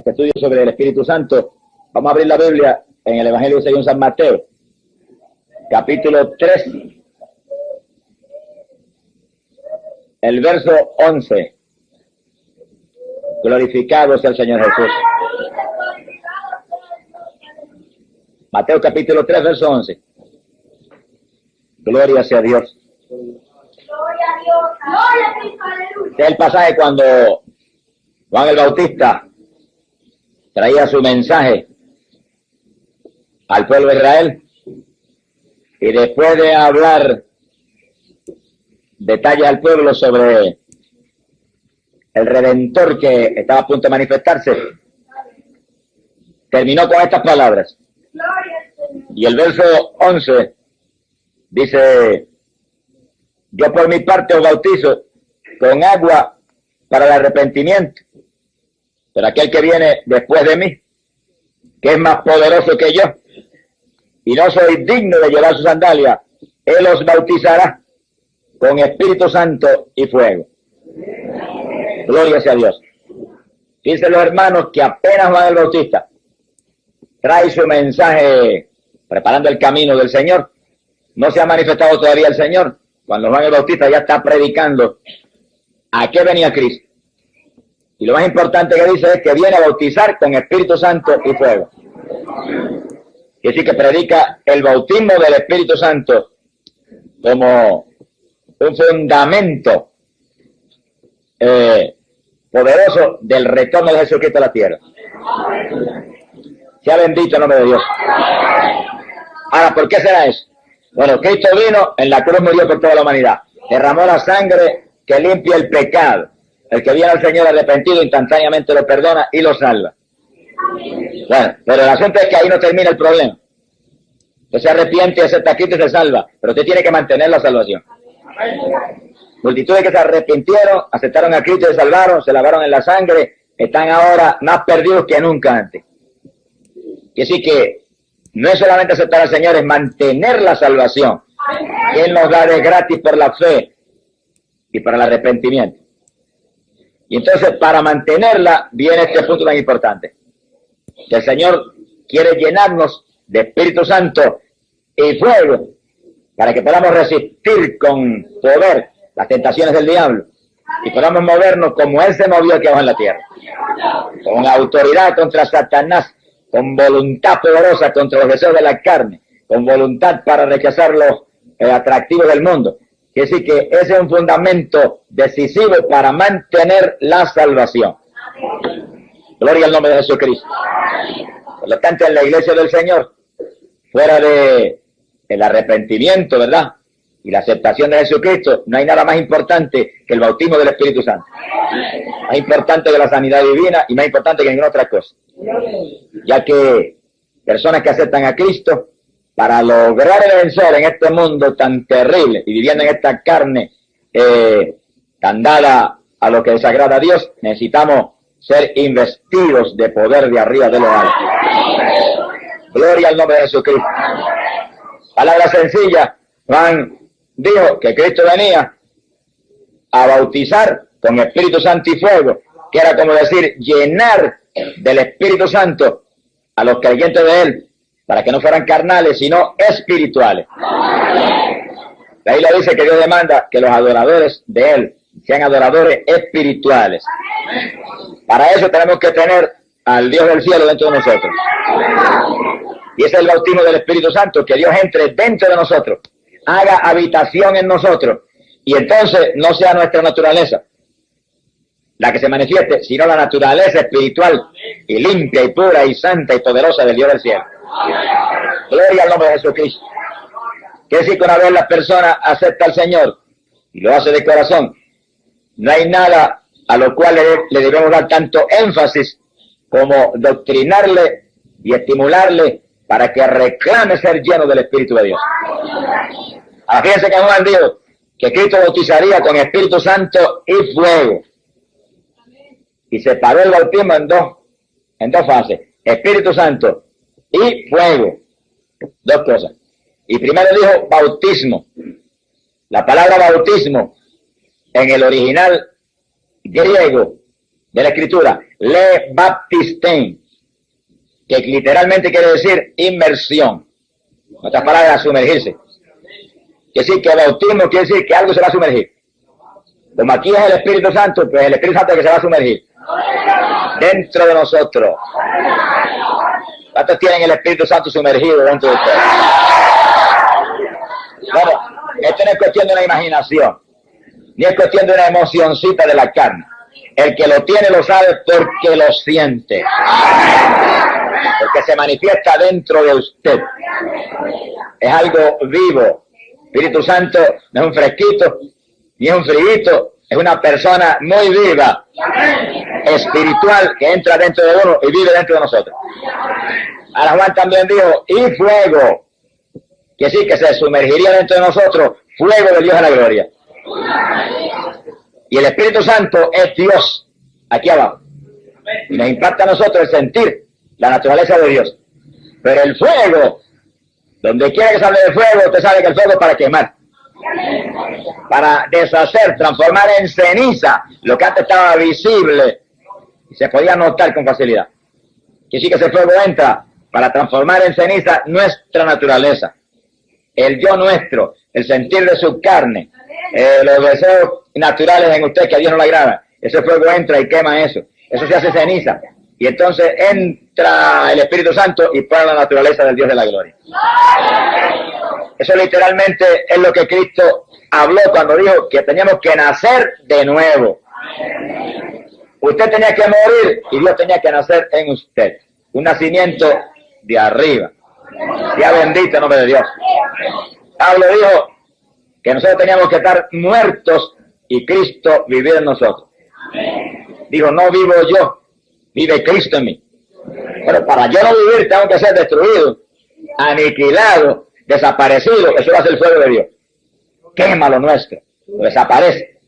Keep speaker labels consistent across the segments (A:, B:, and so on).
A: este estudio sobre el Espíritu Santo, vamos a abrir la Biblia en el Evangelio según San Mateo, capítulo 3, el verso 11. Glorificado sea el Señor Jesús. Mateo capítulo 3, verso 11. Gloria sea a Dios.
B: Gloria a Dios. Gloria a Cristo, aleluya.
A: Este es el pasaje cuando Juan el Bautista traía su mensaje al pueblo de Israel, y después de hablar detalles al pueblo sobre el Redentor que estaba a punto de manifestarse, terminó con estas palabras.
B: Gloria al Señor.
A: Y el verso 11 dice: yo por mi parte os bautizo con agua para el arrepentimiento, pero aquel que viene después de mí, que es más poderoso que yo, y no soy digno de llevar su sandalia, él os bautizará con Espíritu Santo y fuego. Gloria sea a Dios. Dicen los hermanos que apenas Juan el Bautista trae su mensaje preparando el camino del Señor, no se ha manifestado todavía el Señor, cuando Juan el Bautista ya está predicando a qué venía Cristo. Y lo más importante que dice es que viene a bautizar con Espíritu Santo y fuego. Y así que predica el bautismo del Espíritu Santo como un fundamento poderoso del retorno de Jesucristo a la tierra. Sea bendito el nombre de Dios. Ahora, ¿por qué será eso? Bueno, Cristo vino, en la cruz murió por toda la humanidad. Derramó la sangre que limpia el pecado. El que viene al Señor arrepentido instantáneamente lo perdona y lo salva. Bueno, pero el asunto es que ahí no termina el problema. Usted se arrepiente, acepta a Cristo y se salva, pero usted tiene que mantener la salvación. Multitudes que se arrepintieron, aceptaron a Cristo y se salvaron, se lavaron en la sangre, están ahora más perdidos que nunca antes. Y así que no es solamente aceptar al Señor, es mantener la salvación que Él nos da de gratis por la fe y para el arrepentimiento. Y entonces, para mantenerla, viene este punto tan importante, que el Señor quiere llenarnos de Espíritu Santo y fuego, para que podamos resistir con poder las tentaciones del diablo, y podamos movernos como Él se movió aquí abajo en la tierra, con autoridad contra Satanás, con voluntad poderosa contra los deseos de la carne, con voluntad para rechazar los atractivos del mundo. Quiere decir que ese es un fundamento decisivo para mantener la salvación. Gloria al nombre de Jesucristo. Por lo tanto, en la iglesia del Señor, fuera de el arrepentimiento, ¿verdad?, y la aceptación de Jesucristo, no hay nada más importante que el bautismo del Espíritu Santo. Más importante que la sanidad divina y más importante que ninguna otra cosa. Ya que personas que aceptan a Cristo, para lograr vencer en este mundo tan terrible y viviendo en esta carne tan dada a lo que desagrada a Dios, necesitamos ser investidos de poder de arriba de lo alto. Gloria al nombre de Jesucristo. Palabra sencilla, Juan dijo que Cristo venía a bautizar con Espíritu Santo y fuego, que era como decir, llenar del Espíritu Santo a los creyentes de Él, para que no fueran carnales, sino espirituales. La Biblia dice que Dios demanda que los adoradores de Él sean adoradores espirituales. Para eso tenemos que tener al Dios del cielo dentro de nosotros. Y ese es el bautismo del Espíritu Santo, que Dios entre dentro de nosotros, haga habitación en nosotros, y entonces no sea nuestra naturaleza la que se manifieste, sino la naturaleza espiritual y limpia y pura y santa y poderosa del Dios del cielo. Gloria al nombre de Jesucristo. Quiere decir que una vez la persona acepta al Señor y lo hace de corazón, no hay nada a lo cual le debemos dar tanto énfasis como doctrinarle y estimularle para que reclame ser lleno del Espíritu de Dios. Ahora fíjense que Juan dijo que Cristo bautizaría con Espíritu Santo y fuego. Y separó el bautismo en dos fases: Espíritu Santo y fuego. Dos cosas. Y primero dijo bautismo. La palabra bautismo en el original griego de la Escritura, le baptisten, que literalmente quiere decir inmersión. En otras palabras, sumergirse. Que sí, que bautismo quiere decir que algo se va a sumergir. Como aquí es el Espíritu Santo, pues el Espíritu Santo es que se va a sumergir dentro de nosotros. ¿Cuántos tienen el Espíritu Santo sumergido dentro de ustedes? Bueno, esto no es cuestión de una imaginación, ni es cuestión de una emocioncita de la carne. El que lo tiene lo sabe porque lo siente. Porque se manifiesta dentro de usted. Es algo vivo. Espíritu Santo no es un fresquito, ni es un friguito, es una persona muy viva, espiritual, que entra dentro de uno y vive dentro de nosotros. Ahora Juan también dijo, y fuego, que sí, que se sumergiría dentro de nosotros, fuego de Dios a la gloria. Y el Espíritu Santo es Dios, aquí abajo. Y nos impacta a nosotros el sentir la naturaleza de Dios. Pero el fuego, donde quiera que se hable de fuego, usted sabe que el fuego es para quemar, para deshacer, transformar en ceniza lo que antes estaba visible y se podía notar con facilidad. Que sí, que ese fuego entra para transformar en ceniza nuestra naturaleza, el yo nuestro, el sentir de su carne, los deseos naturales en usted que a Dios no le agrada. Ese fuego entra y quema eso se hace ceniza, y entonces entra el Espíritu Santo y pone la naturaleza del Dios de la gloria. Eso literalmente es lo que Cristo habló cuando dijo que teníamos que nacer de nuevo. Usted tenía que morir y Dios tenía que nacer en usted. Un nacimiento de arriba. Sea bendito el nombre de Dios. Pablo dijo que nosotros teníamos que estar muertos y Cristo vivir en nosotros. Dijo, no vivo yo, vive Cristo en mí. Pero para yo no vivir tengo que ser destruido, aniquilado, desaparecido. Eso va a ser el fuego de Dios. Quema lo nuestro, lo desaparece.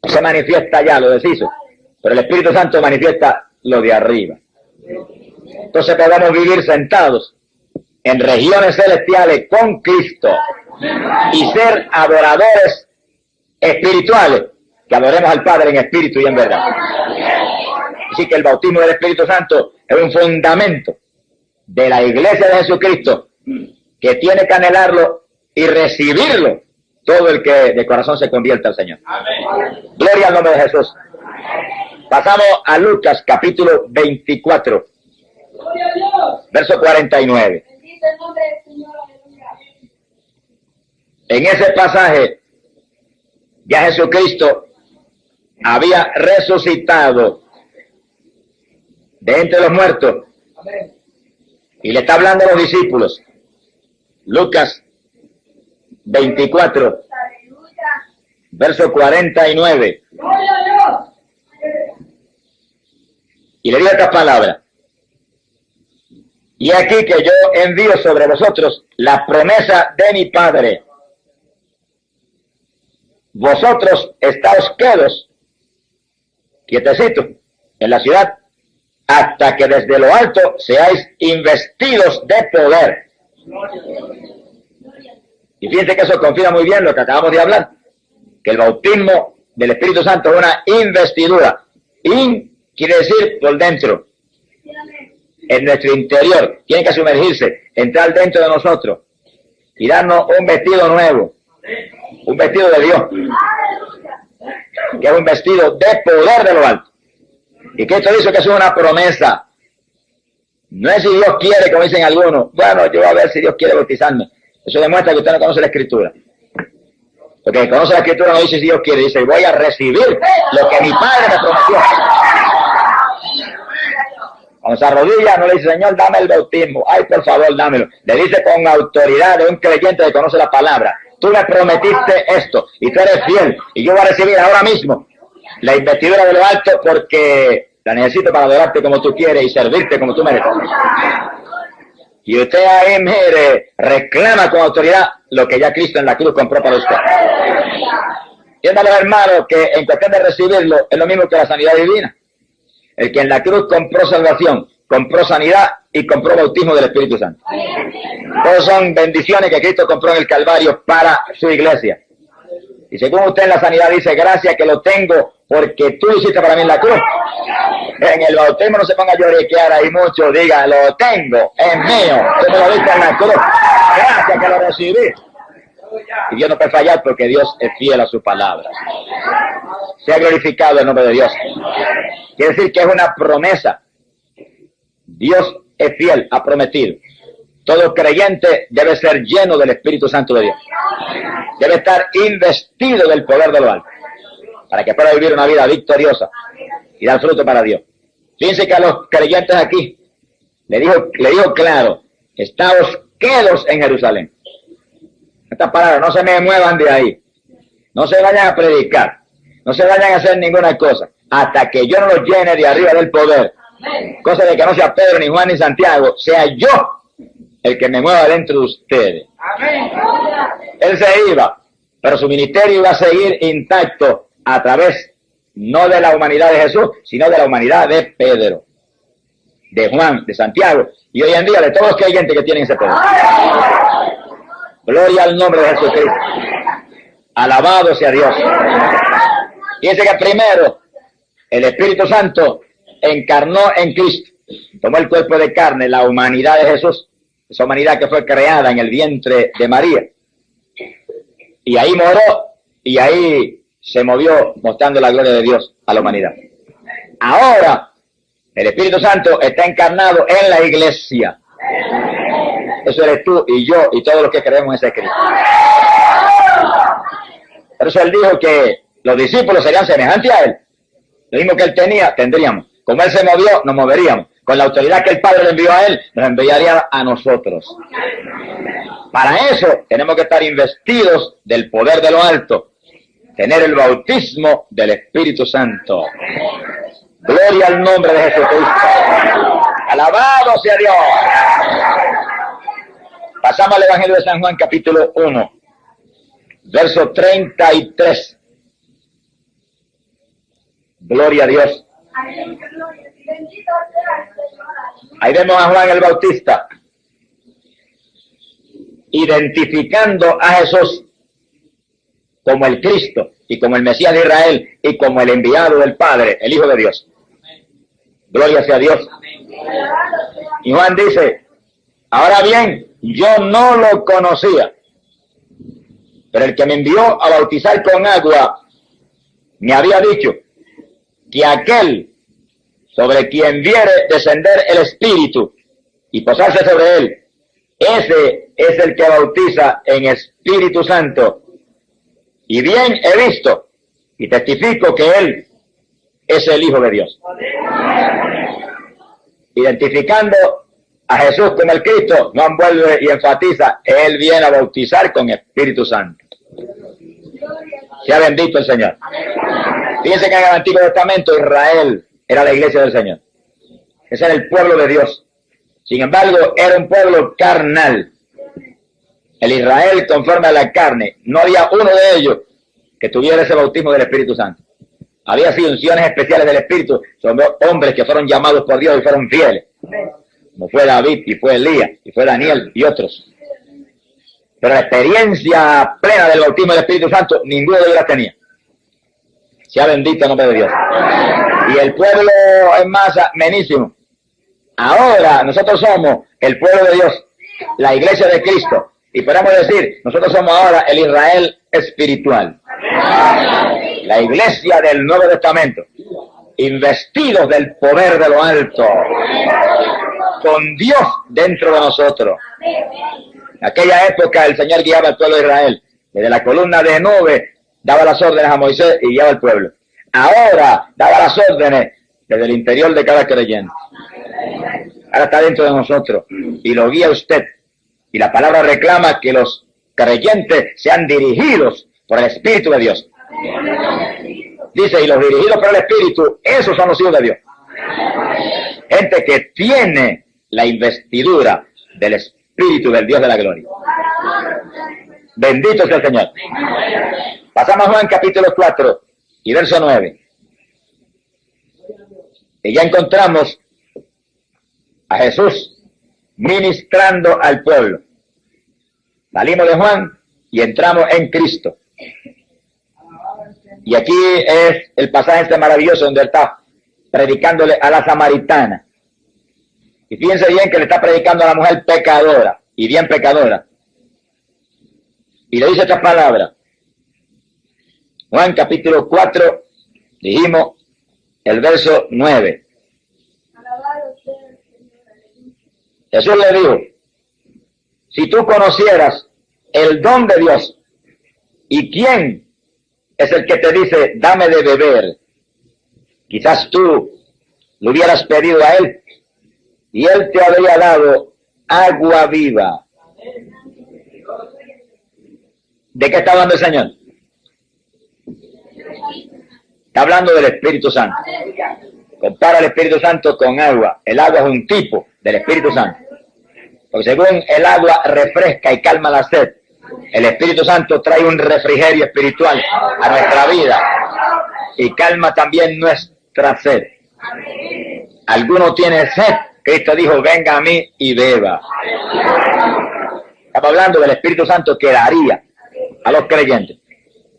A: No se manifiesta ya, lo deshizo. Pero el Espíritu Santo manifiesta lo de arriba. Entonces podemos vivir sentados en regiones celestiales con Cristo y ser adoradores espirituales, que adoremos al Padre en espíritu y en verdad. Así que el bautismo del Espíritu Santo es un fundamento de la Iglesia de Jesucristo, que tiene que anhelarlo y recibirlo todo el que de corazón se convierta al Señor. Amén. Gloria al nombre de Jesús. Pasamos a Lucas capítulo 24, verso 49. En ese pasaje ya Jesucristo había resucitado de entre los muertos y le está hablando a los discípulos. Lucas 24, verso 49. Y le digo estas palabras: y aquí que yo envío sobre vosotros la promesa de mi Padre. Vosotros estáos quedos, quietecitos, en la ciudad, hasta que desde lo alto seáis investidos de poder. Y fíjense que eso confirma muy bien lo que acabamos de hablar, que el bautismo del Espíritu Santo es una investidura. Quiere decir por dentro, en nuestro interior. Tiene que sumergirse, entrar dentro de nosotros y darnos un vestido nuevo, un vestido de Dios, que es un vestido de poder de lo alto. Y que esto dice que es una promesa. No es si Dios quiere, como dicen algunos. Bueno, yo voy a ver si Dios quiere bautizarme. Eso demuestra que usted no conoce la Escritura. Porque el que conoce la Escritura no dice si Dios quiere, dice voy a recibir lo que mi Padre me prometió. Cuando se arrodilla no le dice, Señor, dame el bautismo. Ay, por favor, dámelo. Le dice con autoridad de un creyente que conoce la palabra: tú me prometiste esto y tú eres fiel, y yo voy a recibir ahora mismo la investidura de lo alto, porque la necesito para adorarte como tú quieres y servirte como tú mereces. Y usted ahí, mire, reclama con autoridad lo que ya Cristo en la cruz compró para usted. Entiéndalo, hermano, que en cuestión de recibirlo es lo mismo que la sanidad divina. El que en la cruz compró salvación, compró sanidad y compró bautismo del Espíritu Santo. Todos son bendiciones que Cristo compró en el Calvario para su iglesia. Y según usted en la sanidad dice, gracias que lo tengo porque tú lo hiciste para mí en la cruz. En el bautismo no se ponga a lloriquear ahí mucho, diga, lo tengo, es mío, tú me lo diste en la cruz. Gracias que lo recibí. Y Dios no puede fallar porque Dios es fiel a su palabra. Sea glorificado el nombre de Dios. Quiere decir que es una promesa. Dios es fiel, ha prometido. Todo creyente debe ser lleno del Espíritu Santo de Dios. Debe estar investido del poder de lo alto, para que pueda vivir una vida victoriosa y dar fruto para Dios. Fíjense que a los creyentes aquí le dijo claro, estáos quedos en Jerusalén. Estas palabras, no se me muevan de ahí. No se vayan a predicar. No se vayan a hacer ninguna cosa. Hasta que yo no los llene de arriba del poder. Cosa de que no sea Pedro, ni Juan, ni Santiago. Sea yo el que me mueva dentro de ustedes. Él se iba, pero su ministerio iba a seguir intacto a través, no de la humanidad de Jesús, sino de la humanidad de Pedro, de Juan, de Santiago, y hoy en día de todos los creyentes que tienen ese poder. Gloria al nombre de Jesucristo. Alabado sea Dios. Fíjense que primero el Espíritu Santo encarnó en Cristo, tomó el cuerpo de carne, la humanidad de Jesús, esa humanidad que fue creada en el vientre de María. Y ahí moró, y ahí se movió mostrando la gloria de Dios a la humanidad. Ahora, el Espíritu Santo está encarnado en la iglesia. Eso eres tú y yo y todos los que creemos en ese Cristo. Por eso él dijo que los discípulos serían semejantes a él. Lo mismo que él tenía, tendríamos. Como él se movió, nos moveríamos. Con la autoridad que el Padre le envió a él, nos enviaría a nosotros. Para eso tenemos que estar investidos del poder de lo alto, tener el bautismo del Espíritu Santo. Gloria al nombre de Jesucristo. Alabado sea Dios. Pasamos al Evangelio de San Juan, capítulo 1, verso 33. Gloria a Dios. Ahí vemos a Juan el Bautista identificando a Jesús como el Cristo y como el Mesías de Israel y como el enviado del Padre, el Hijo de Dios. Gloria sea Dios. Y Juan dice, ahora bien, yo no lo conocía, pero el que me envió a bautizar con agua me había dicho que aquel sobre quien viere descender el Espíritu y posarse sobre él, ese es el que bautiza en Espíritu Santo. Y bien he visto y testifico que él es el Hijo de Dios. Identificando a Jesús como el Cristo, Juan vuelve y enfatiza, él viene a bautizar con Espíritu Santo. Sea bendito el Señor. Fíjense que en el Antiguo Testamento Israel era la iglesia del Señor. Ese era el pueblo de Dios. Sin embargo, era un pueblo carnal. El Israel conforme a la carne. No había uno de ellos que tuviera ese bautismo del Espíritu Santo. Había sido unciones especiales del Espíritu. Son hombres que fueron llamados por Dios y fueron fieles. Como fue David, y fue Elías, y fue Daniel y otros. Pero la experiencia plena del bautismo del Espíritu Santo, ninguno de ellos la tenía. Sea bendito el nombre de Dios. Y el pueblo en masa, menísimo. Ahora nosotros somos el pueblo de Dios, la iglesia de Cristo. Y podemos decir, nosotros somos ahora el Israel espiritual. La iglesia del Nuevo Testamento. Investidos del poder de lo alto. Con Dios dentro de nosotros. En aquella época el Señor guiaba al pueblo de Israel. Desde la columna de nube daba las órdenes a Moisés y guiaba al pueblo. Ahora daba las órdenes desde el interior de cada creyente. Ahora está dentro de nosotros y lo guía usted. Y la palabra reclama que los creyentes sean dirigidos por el Espíritu de Dios. Dice, y los dirigidos por el Espíritu, esos son los hijos de Dios. Gente que tiene la investidura del Espíritu del Dios de la gloria. Bendito sea el Señor. Pasamos a Juan capítulo 4 y verso 9. Y ya encontramos a Jesús ministrando al pueblo. Salimos de Juan y entramos en Cristo. Y aquí es el pasaje este maravilloso donde él está predicándole a la samaritana. Y fíjense bien que le está predicando a la mujer pecadora, y bien pecadora. Y le dice estas palabras. Juan capítulo 4, dijimos el verso 9. Jesús le dijo, si tú conocieras el don de Dios, ¿y quién es el que te dice, dame de beber? Quizás tú lo hubieras pedido a él, y él te habría dado agua viva. ¿De qué está hablando el Señor? Está hablando del Espíritu Santo. Compara el Espíritu Santo con agua. El agua es un tipo del Espíritu Santo. Porque según el agua refresca y calma la sed, el Espíritu Santo trae un refrigerio espiritual a nuestra vida y calma también nuestra sed. ¿Alguno tiene sed? Cristo dijo, venga a mí y beba. Estamos hablando del Espíritu Santo que daría a los creyentes.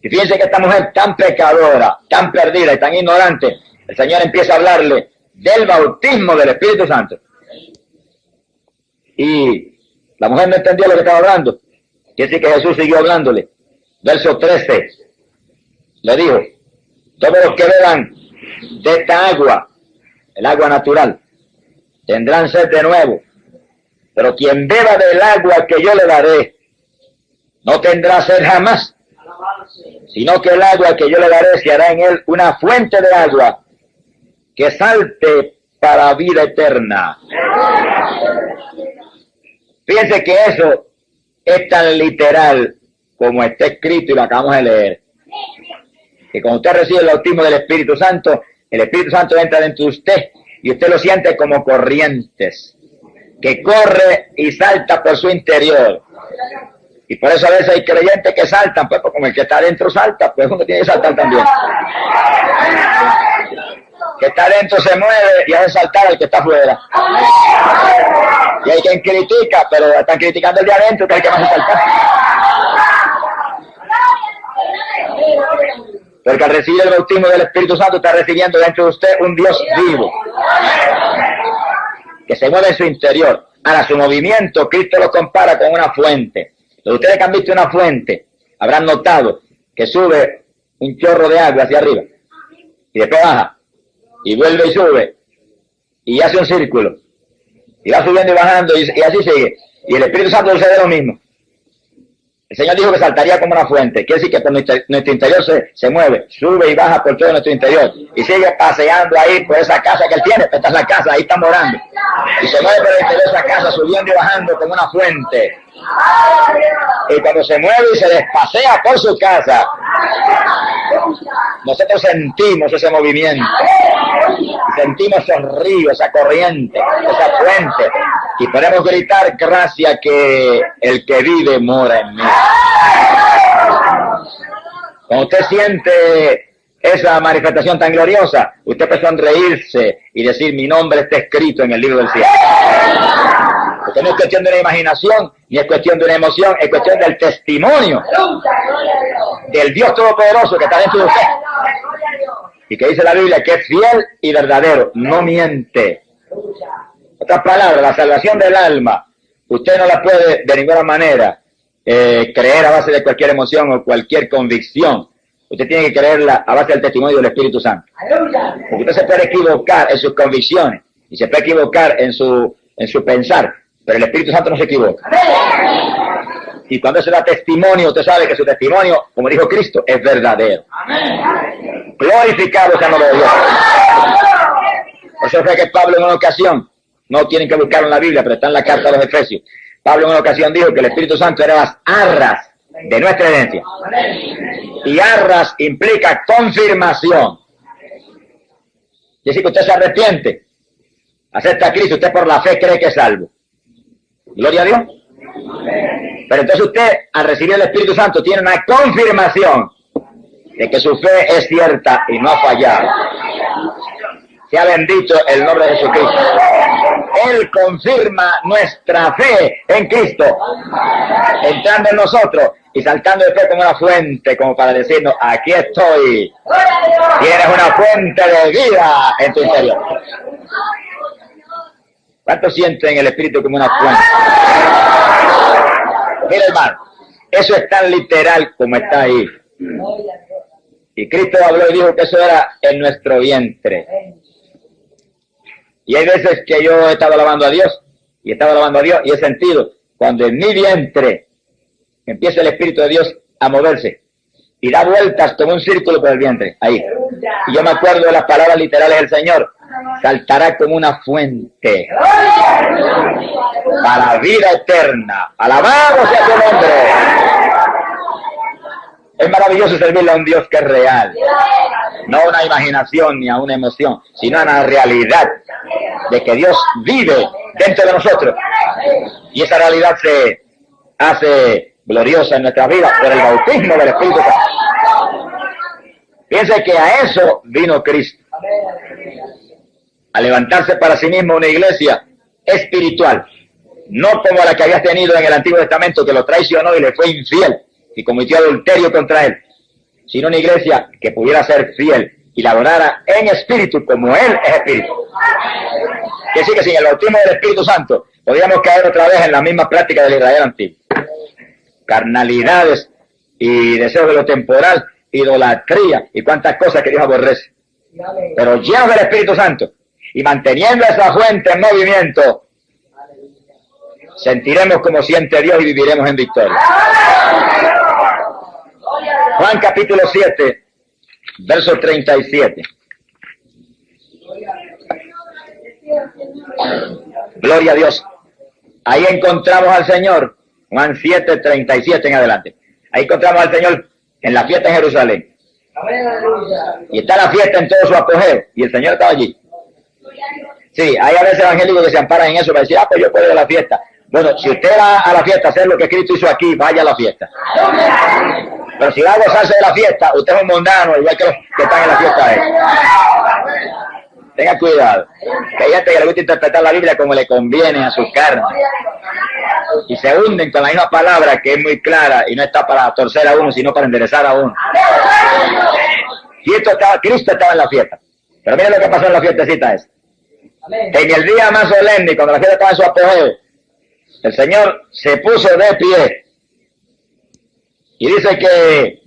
A: Y fíjense que esta mujer tan pecadora, tan perdida y tan ignorante, el Señor empieza a hablarle del bautismo del Espíritu Santo. Y la mujer no entendía lo que estaba hablando. Quiere decir que Jesús siguió hablándole. Verso 13. Le dijo, todos los que beban de esta agua, el agua natural, tendrán sed de nuevo. Pero quien beba del agua que yo le daré, no tendrá sed jamás, sino que el agua que yo le daré se hará en él una fuente de agua que salte para vida eterna. Fíjense que eso es tan literal como está escrito y lo acabamos de leer. Que cuando usted recibe el bautismo del Espíritu Santo, el Espíritu Santo entra dentro de usted y usted lo siente como corrientes, que corre y salta por su interior. Y por eso a veces hay creyentes que saltan, pues como el que está adentro salta, pues uno tiene que saltar también. Que está adentro se mueve y hace saltar al que está afuera. Y hay quien critica, pero están criticando el de adentro, que hay que más saltar. Porque al recibir el bautismo del Espíritu Santo está recibiendo dentro de usted un Dios vivo, que se mueve en su interior. Ahora, su movimiento, Cristo lo compara con una fuente. Los ustedes que han visto una fuente, habrán notado que sube un chorro de agua hacia arriba, y después baja, y vuelve y sube, y hace un círculo, y va subiendo y bajando, y así sigue. Y el Espíritu Santo sucede lo mismo. El Señor dijo que saltaría como una fuente. Quiere decir que por nuestro interior se mueve, sube y baja por todo nuestro interior. Y sigue paseando ahí por esa casa que Él tiene. Esta es la casa, ahí está morando. Y se mueve por el interior de esa casa, subiendo y bajando como una fuente. Y cuando se mueve y se despasea por su casa, nosotros sentimos ese movimiento. Sentimos esos ríos, esa corriente, esa fuente. Y podemos gritar, gracias que el que vive mora en mí. Cuando usted siente esa manifestación tan gloriosa, usted puede sonreírse y decir, mi nombre está escrito en el libro del cielo. Porque no es cuestión de una imaginación, ni es cuestión de una emoción, es cuestión del testimonio del Dios Todopoderoso que está dentro de usted. Y que dice la Biblia que es fiel y verdadero, no miente. Otras palabras, la salvación del alma, usted no la puede de ninguna manera creer a base de cualquier emoción o cualquier convicción. Usted tiene que creerla a base del testimonio del Espíritu Santo. Porque usted se puede equivocar en sus convicciones y se puede equivocar en su pensar, pero el Espíritu Santo no se equivoca. Y cuando se da testimonio, usted sabe que su testimonio, como dijo Cristo, es verdadero. Glorificado sea el nombre de Dios. Por eso fue que Pablo en una ocasión, no tienen que buscarlo en la Biblia, pero está en la carta a los Efesios. Pablo en una ocasión dijo que el Espíritu Santo era las arras de nuestra herencia. Y arras implica confirmación. Y decir que usted se arrepiente, acepta a Cristo, usted por la fe cree que es salvo. Gloria a Dios. Pero entonces usted, al recibir el Espíritu Santo, tiene una confirmación de que su fe es cierta y no ha fallado. Sea bendito el nombre de Jesucristo. Él confirma nuestra fe en Cristo, entrando en nosotros y saltando después como una fuente, como para decirnos, aquí estoy. Tienes una fuente de vida en tu interior. ¿Cuántos sienten el Espíritu como una fuente? Mira, hermano, eso es tan literal como está ahí. Y Cristo habló y dijo que eso era en nuestro vientre. Y hay veces que yo he estado alabando a Dios, y he sentido, cuando en mi vientre empieza el Espíritu de Dios a moverse, y da vueltas como un círculo por el vientre, ahí. Y yo me acuerdo de las palabras literales del Señor, saltará como una fuente para vida eterna. Alabado sea su nombre. Es maravilloso servirle a un Dios que es real, no a una imaginación ni a una emoción, sino a una realidad de que Dios vive dentro de nosotros, y esa realidad se hace gloriosa en nuestra vida por el bautismo del Espíritu Santo. Piense que a eso vino Cristo, a levantarse para sí mismo una iglesia espiritual, no como la que había tenido en el Antiguo Testamento, que lo traicionó y le fue infiel y cometió adulterio contra él, sino una iglesia que pudiera ser fiel y la adorara en espíritu como él es espíritu. Que sí, que sin el bautismo del Espíritu Santo podríamos caer otra vez en la misma práctica del Israel antiguo. Carnalidades y deseos de lo temporal, idolatría y cuantas cosas que Dios aborrece. Pero llenos del Espíritu Santo y manteniendo esa fuente en movimiento, sentiremos como siente Dios y viviremos en victoria. Juan capítulo 7, verso 37. Gloria a Dios. Ahí encontramos al Señor, Juan 7, 37 en adelante. Ahí encontramos al Señor en la fiesta en Jerusalén. Y está la fiesta en todo su apogeo, y el Señor estaba allí. Sí, hay a veces evangélicos que se amparan en eso para decir, pues yo puedo ir a la fiesta. Bueno, si usted va a la fiesta a hacer lo que Cristo hizo aquí, vaya a la fiesta. Pero si va a gozarse de la fiesta, usted es un mundano, igual que los que están en la fiesta. Tenga cuidado, que hay gente que le gusta interpretar la Biblia como le conviene a su carne. Y se hunden con la misma palabra que es muy clara y no está para torcer a uno, sino para enderezar a uno. Cristo estaba en la fiesta. Pero miren lo que pasó en la fiestecita esa. En el día más solemne, cuando la fiesta estaba en su apogeo, el Señor se puso de pie y dice que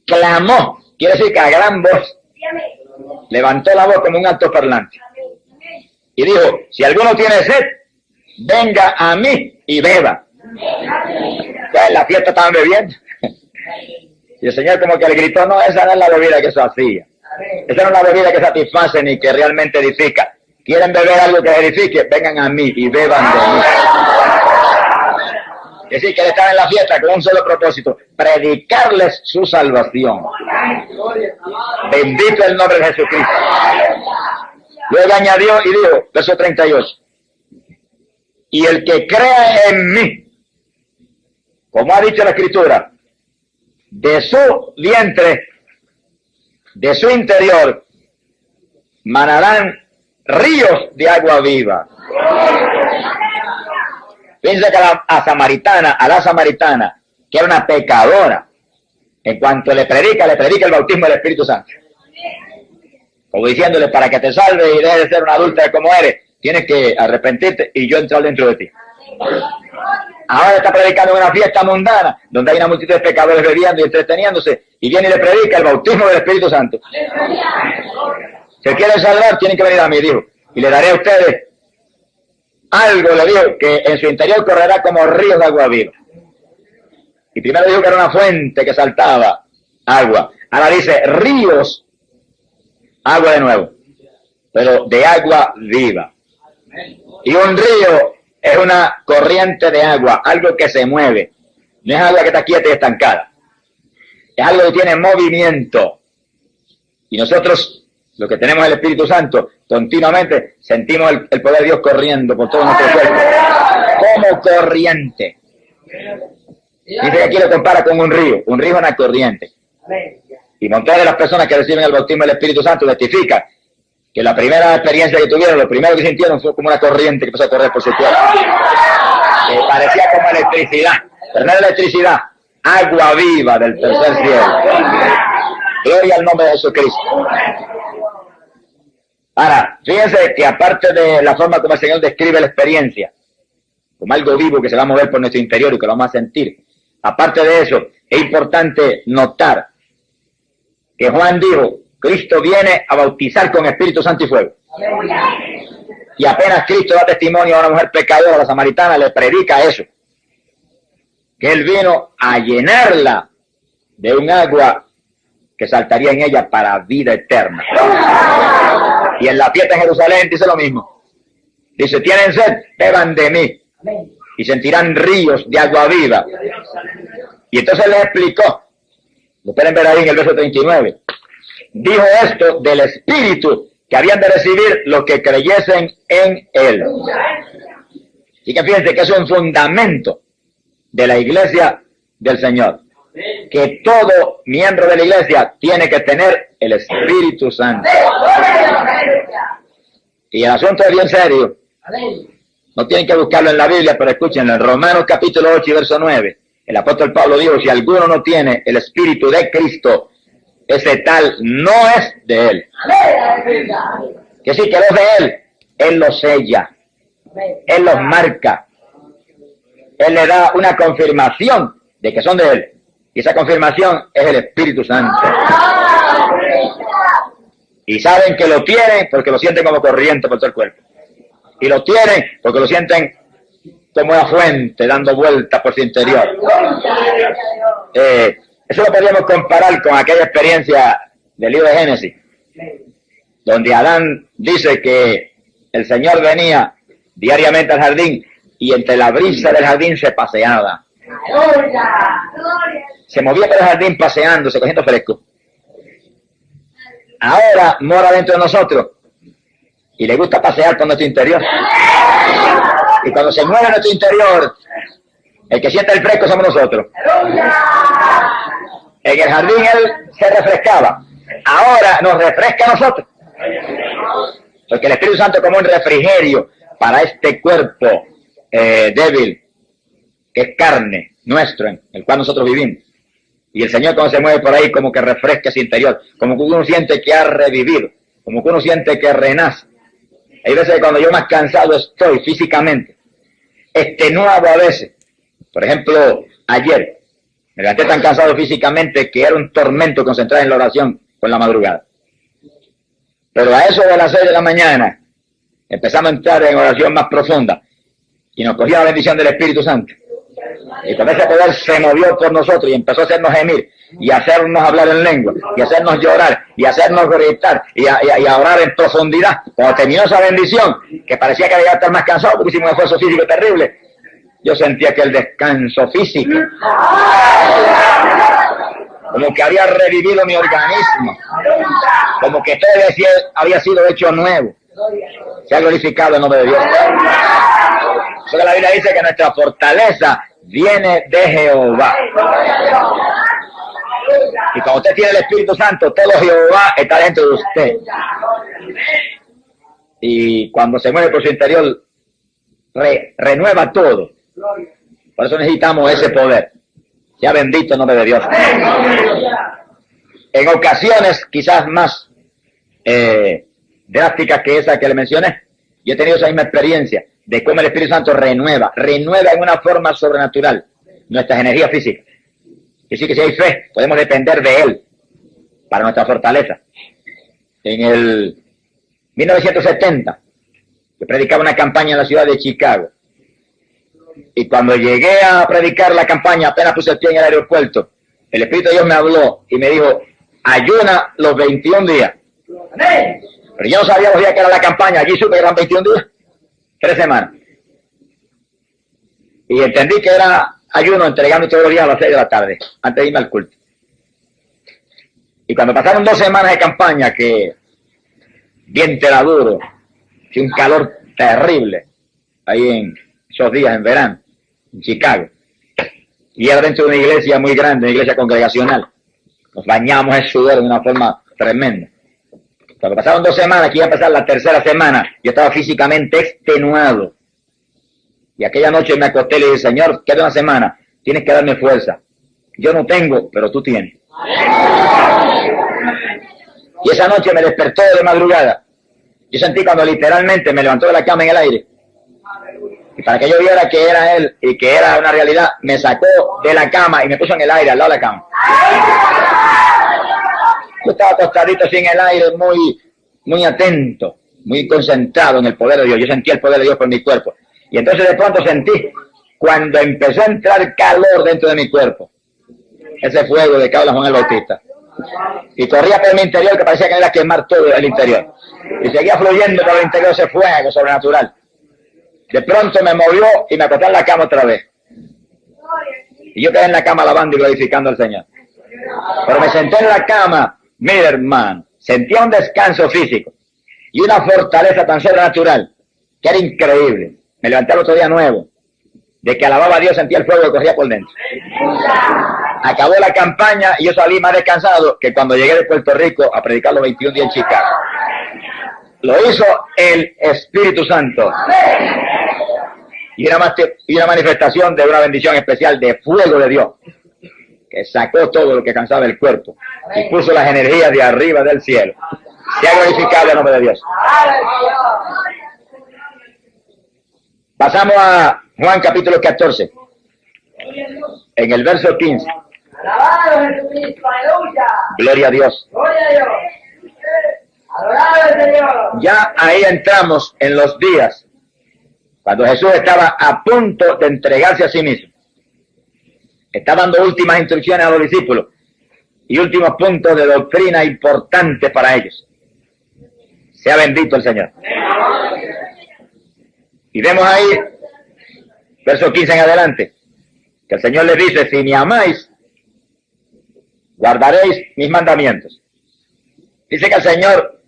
A: clamó, quiere decir que a gran voz, levantó la voz como un altoparlante y dijo, si alguno tiene sed, venga a mí y beba. Pues la fiesta estaban bebiendo y el Señor como que le gritó, no, esa no es la bebida que eso hacía, esa no es la bebida que satisface ni que realmente edifica. ¿Quieren beber algo que edifique? Vengan a mí y beban de mí. Es decir, que él estaba en la fiesta con un solo propósito, predicarles su salvación. Bendito el nombre de Jesucristo. Luego añadió y dijo, verso 38, y el que crea en mí, como ha dicho la Escritura, de su vientre, de su interior, manarán ríos de agua viva. Piensa que a la samaritana, que era una pecadora, en cuanto le predica el bautismo del Espíritu Santo. Como diciéndole, para que te salves y dejes de ser una adúltera como eres, tienes que arrepentirte y yo entrar dentro de ti. Ahora está predicando en una fiesta mundana, donde hay una multitud de pecadores bebiendo y entreteniéndose, y viene y le predica el bautismo del Espíritu Santo. Si quieren salvar, tienen que venir a mí, dijo, y le daré a ustedes algo, le dijo, que en su interior correrá como ríos de agua viva. Y primero dijo que era una fuente que saltaba agua. Ahora dice ríos, agua de nuevo, pero de agua viva. Y un río es una corriente de agua, algo que se mueve. No es agua que está quieta y estancada. Es algo que tiene movimiento. Y nosotros, los que tenemos el Espíritu Santo, continuamente sentimos el poder de Dios corriendo por todo nuestro cuerpo. Como corriente. Dice que aquí lo compara con un río. Un río es una corriente. Y montones de las personas que reciben el bautismo del Espíritu Santo testifican que la primera experiencia que tuvieron, lo primero que sintieron fue como una corriente que empezó a correr por su cuerpo. Parecía como electricidad. Pero no era electricidad. agua viva del tercer cielo. Gloria al nombre de Jesucristo. Ahora, fíjense que aparte de la forma como el Señor describe la experiencia, como algo vivo que se va a mover por nuestro interior y que lo vamos a sentir, aparte de eso, es importante notar que Juan dijo, Cristo viene a bautizar con Espíritu Santo y fuego. Y apenas Cristo da testimonio a una mujer pecadora, la samaritana, le predica eso. Que Él vino a llenarla de un agua que saltaría en ella para vida eterna. Y en la fiesta en Jerusalén dice lo mismo. Dice, tienen sed, beban de mí. Y sentirán ríos de agua viva. Y entonces les explicó. Lo pueden ver ahí en el verso 39. Dijo esto del Espíritu que habían de recibir los que creyesen en Él. Y que fíjense que es un fundamento de la iglesia del Señor. Que todo miembro de la iglesia tiene que tener el Espíritu Santo. Y el asunto es bien serio. No tienen que buscarlo en la Biblia, pero escúchenlo. En Romanos capítulo 8 y verso 9, el apóstol Pablo dijo, si alguno no tiene el Espíritu de Cristo, ese tal no es de Él. Que sí, que no es de Él. Él los sella. Él los marca. Él le da una confirmación de que son de Él. Y esa confirmación es el Espíritu Santo. Y saben que lo tienen porque lo sienten como corriente por todo el cuerpo. Y lo tienen porque lo sienten como una fuente dando vueltas por su interior. Eso lo podríamos comparar con aquella experiencia del libro de Génesis, donde Adán dice que el Señor venía diariamente al jardín y entre la brisa del jardín se paseaba. Se movía por el jardín paseándose, cogiendo fresco. Ahora mora dentro de nosotros y le gusta pasear por nuestro interior. Y cuando se mueve nuestro interior, el que siente el fresco somos nosotros. En el jardín él se refrescaba. Ahora nos refresca a nosotros. Porque el Espíritu Santo es como un refrigerio para este cuerpo débil, que es carne nuestro, en el cual nosotros vivimos. Y el Señor cuando se mueve por ahí como que refresca ese interior, como que uno siente que ha revivido, como que uno siente que renace. Hay veces que cuando yo más cansado estoy físicamente, extenuado a veces. Por ejemplo, ayer me levanté tan cansado físicamente que era un tormento concentrar en la oración por la madrugada. Pero a eso de las 6 de la mañana empezamos a entrar en oración más profunda y nos cogió la bendición del Espíritu Santo. Y con ese poder se movió por nosotros y empezó a hacernos gemir y a hacernos hablar en lengua y a hacernos llorar y a hacernos gritar y a orar en profundidad. Cuando terminó esa bendición, que parecía que había que estar más cansado porque hicimos un esfuerzo físico terrible, yo sentía que el descanso físico, como que había revivido mi organismo, como que todo había sido hecho nuevo. Se ha glorificado el nombre de Dios. Eso que la Biblia dice que nuestra fortaleza viene de Jehová. Y cuando usted tiene el Espíritu Santo, todo Jehová está dentro de usted. Y cuando se mueve por su interior, renueva todo. Por eso necesitamos ese poder. Sea bendito el nombre de Dios. En ocasiones, quizás más drásticas que esa que le mencioné, yo he tenido esa misma experiencia de cómo el Espíritu Santo renueva en una forma sobrenatural nuestras energías físicas. Y sí que si hay fe, podemos depender de Él para nuestra fortaleza. En el 1970, yo predicaba una campaña en la ciudad de Chicago. Y cuando llegué a predicar la campaña, apenas puse el pie en el aeropuerto, el Espíritu de Dios me habló y me dijo, ayuna los 21 días. Pero yo no sabía los días que era la campaña, allí supe que eran 21 días, 3 semanas. Y entendí que era ayuno entregando todos los días a las 6 de la tarde, antes de irme al culto. Y cuando pasaron 2 semanas de campaña, que bien duro, y un calor terrible, ahí en esos días en verano, en Chicago, y era dentro de una iglesia muy grande, una iglesia congregacional, nos bañamos en sudor de una forma tremenda. Cuando pasaron 2 semanas, que iba a pasar la 3ª semana, yo estaba físicamente extenuado. Y aquella noche me acosté y le dije, Señor, queda una semana, tienes que darme fuerza. Yo no tengo, pero tú tienes. Y esa noche me despertó de madrugada. Yo sentí cuando literalmente me levantó de la cama en el aire. Y para que yo viera que era Él y que era una realidad, me sacó de la cama y me puso en el aire, al lado de la cama. Yo estaba acostadito así en el aire, muy atento, muy concentrado en el poder de Dios. Yo sentía el poder de Dios por mi cuerpo. Y entonces de pronto sentí, cuando empezó a entrar calor dentro de mi cuerpo, ese fuego de que habla Juan el Bautista. Y corría por mi interior que parecía que me iba a quemar todo el interior. Y seguía fluyendo por el interior ese fuego sobrenatural. De pronto me movió y me acosté en la cama otra vez. Y yo quedé en la cama alabando y glorificando al Señor. Pero me senté en la cama, mira hermano, sentía un descanso físico y una fortaleza tan sobrenatural que era increíble. Me levanté el otro día nuevo, de que alababa a Dios, sentía el fuego que corría por dentro. Acabó la campaña y yo salí más descansado que cuando llegué de Puerto Rico a predicar los 21 días en Chicago. Lo hizo el Espíritu Santo. Y una manifestación de una bendición especial de fuego de Dios, que sacó todo lo que cansaba el cuerpo y puso las energías de arriba del cielo. Sea glorificado el nombre de Dios. Pasamos a Juan capítulo 14, en el verso 15.
C: Alabado Jesucristo, aleluya.
A: Gloria a Dios.
C: Gloria a Dios. Adorado al Señor.
A: Ya ahí entramos en los días cuando Jesús estaba a punto de entregarse a sí mismo. Está dando últimas instrucciones a los discípulos y últimos puntos de doctrina importantes para ellos. Sea bendito el Señor. Y vemos ahí, verso 15 en adelante, que el Señor les dice, si me amáis, guardaréis mis mandamientos. Dice que el Señor,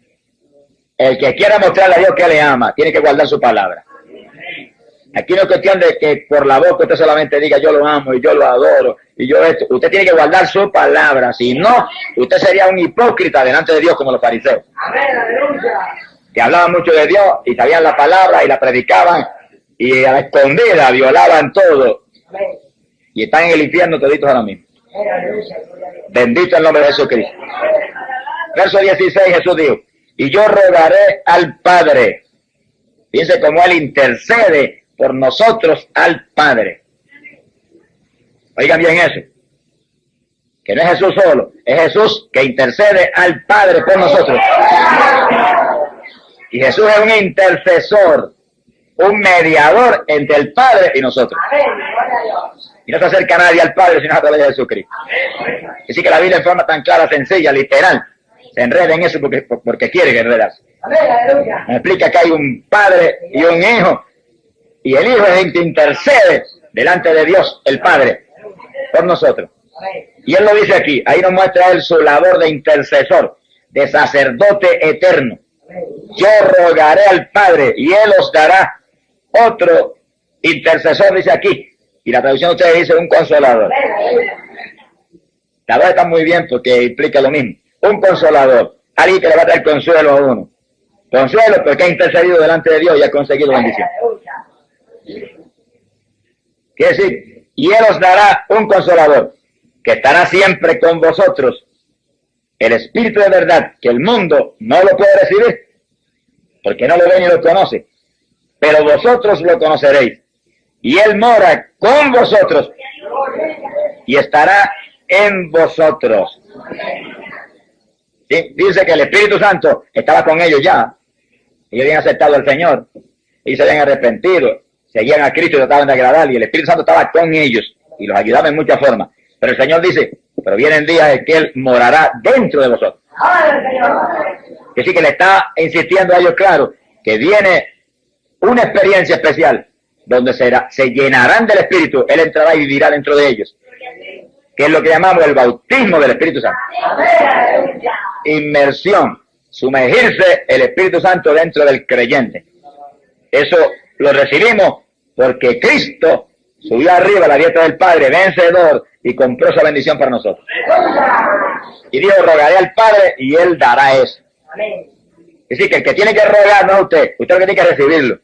A: el que quiera mostrarle a Dios que le ama, tiene que guardar su palabra. Aquí no es cuestión de que por la boca usted solamente diga yo lo amo y yo lo adoro y yo esto. Usted tiene que guardar su palabra. Si no, usted sería un hipócrita delante de Dios como los fariseos.
C: Amén, aleluya.
A: Que hablaban mucho de Dios y sabían la palabra y la predicaban y a la escondida violaban todo.
C: Amén.
A: Y están en el infierno toditos ahora mismo.
C: Amén, aleluya.
A: Bendito el nombre de Jesucristo. Verso 16 Jesús dijo, y yo rogaré al Padre. Fíjense cómo Él intercede por nosotros al Padre. Oigan bien eso. Que no es Jesús solo, es Jesús que intercede al Padre por nosotros. Y Jesús es un intercesor, un mediador entre el Padre y nosotros.
C: Amén, gloria a Dios.
A: Y no se acerca nadie al Padre sino a través de Jesucristo. Así que la Biblia en forma tan clara, sencilla, literal, se enreda en eso porque quiere que enredarse.
C: Amén, aleluya.
A: Me explica que hay un Padre y un Hijo, y el Hijo es el que intercede delante de Dios, el Padre, por nosotros.
C: Amén.
A: Y Él lo dice aquí, ahí nos muestra Él su labor de intercesor, de sacerdote eterno. Yo rogaré al Padre y Él os dará otro intercesor, dice aquí, y la traducción de ustedes dice un consolador.
C: Amén, aleluya.
A: La verdad está muy bien porque implica lo mismo. Un consolador, alguien que le va a dar consuelo a uno. Consuelo porque ha intercedido delante de Dios y ha conseguido bendición.
C: Aleluya.
A: Quiere decir, y Él os dará un consolador que estará siempre con vosotros, el Espíritu de verdad, que el mundo no lo puede recibir, porque no lo ve ni lo conoce, pero vosotros lo conoceréis, y Él mora con vosotros, y estará en vosotros. ¿Sí? Dice que el Espíritu Santo estaba con ellos ya, ellos habían aceptado al Señor, y se habían arrepentido, seguían a Cristo y trataban de agradarle, y el Espíritu Santo estaba con ellos, y los ayudaba en muchas formas. Pero el Señor dice, pero vienen días en que Él morará dentro de vosotros. Que sí que le está insistiendo a ellos, claro, que viene una experiencia especial, donde se llenarán del Espíritu, Él entrará y vivirá dentro de ellos. Que es lo que llamamos el bautismo del Espíritu Santo. Inmersión, sumergirse el Espíritu Santo dentro del creyente. Eso lo recibimos porque Cristo subió arriba a la diestra del Padre, vencedor, y compró esa bendición para nosotros. Y dijo, rogaré al Padre y Él dará eso. Es decir, que el que tiene que rogar no es usted lo que tiene que recibirlo.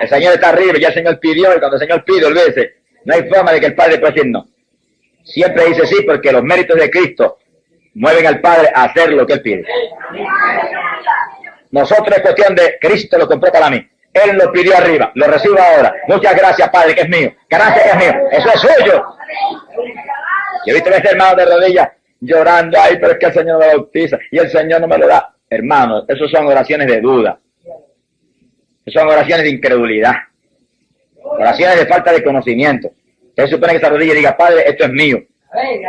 A: El Señor está arriba, ya el Señor pidió, y cuando el Señor pide, olvídese, no hay forma de que el Padre pueda decir no. siempre dice sí porque los méritos de Cristo mueven al Padre a hacer lo que Él pide. Nosotros es cuestión de Cristo lo compró para mí. Él lo pidió arriba, lo recibo ahora. Muchas gracias, Padre, que es mío. Gracias, que es mío. Eso es suyo. Yo he visto a ese hermano de rodillas llorando, ay, pero es que el Señor me bautiza y el Señor no me lo da. Hermanos, esos son oraciones de duda. Esos son oraciones de incredulidad. Oraciones de falta de conocimiento. Usted supone que esa rodilla y diga, Padre, esto es mío.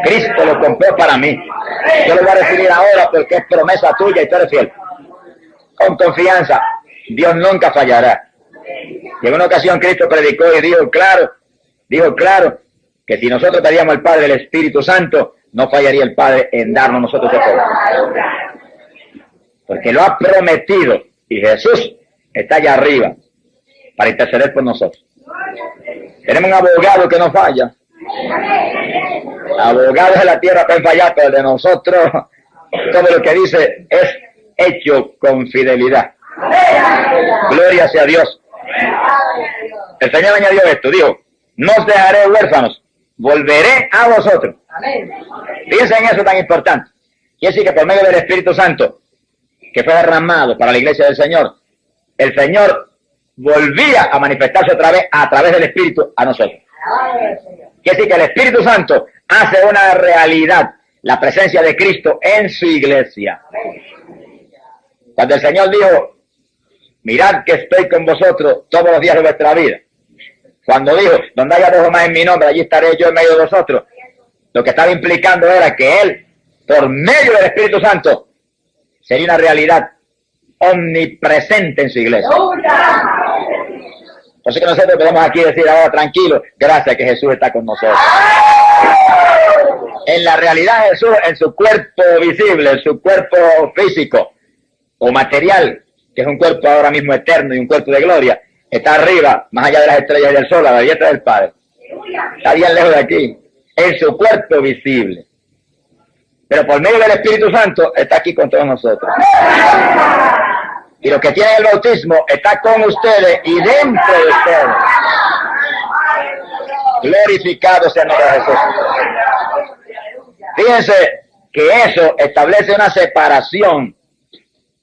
A: Cristo lo compró para mí. Yo lo voy a recibir ahora porque es promesa tuya y tú eres fiel. Con confianza, Dios nunca fallará. Y en una ocasión Cristo predicó y dijo claro, que si nosotros pedíamos al Padre el Espíritu Santo, no fallaría el Padre en darnos nosotros ese poder. Porque lo ha prometido y Jesús está allá arriba para interceder por nosotros. Tenemos un abogado que no falla. Abogados de la tierra pueden fallar, pero de nosotros todo lo que dice es hecho con fidelidad. Gloria sea a Dios. El Señor añadió esto, dijo, no os dejaré huérfanos, volveré a vosotros. Piensa en eso tan importante. Quiere decir que por medio del Espíritu Santo, que fue derramado para la iglesia del Señor, el Señor volvía a manifestarse otra vez a través del Espíritu a nosotros. Quiere decir que el Espíritu Santo hace una realidad la presencia de Cristo en su iglesia. Cuando el Señor dijo, mirad que estoy con vosotros todos los días de vuestra vida. Cuando dijo, donde haya dos o más en mi nombre, allí estaré yo en medio de vosotros. Lo que estaba implicando era que Él, por medio del Espíritu Santo, sería una realidad omnipresente en su iglesia. Así que nosotros podemos aquí decir ahora tranquilo, gracias que Jesús está con nosotros. En la realidad Jesús, en su cuerpo visible, en su cuerpo físico o material, que es un cuerpo ahora mismo eterno y un cuerpo de gloria, está arriba, más allá de las estrellas y del sol, a la diestra del Padre. Está bien lejos de aquí, en su cuerpo visible. Pero por medio del Espíritu Santo está aquí con todos nosotros. Y los que tienen el bautismo está con ustedes y dentro de ustedes. Glorificado sea el nombre de Jesús. Fíjense que eso establece una separación,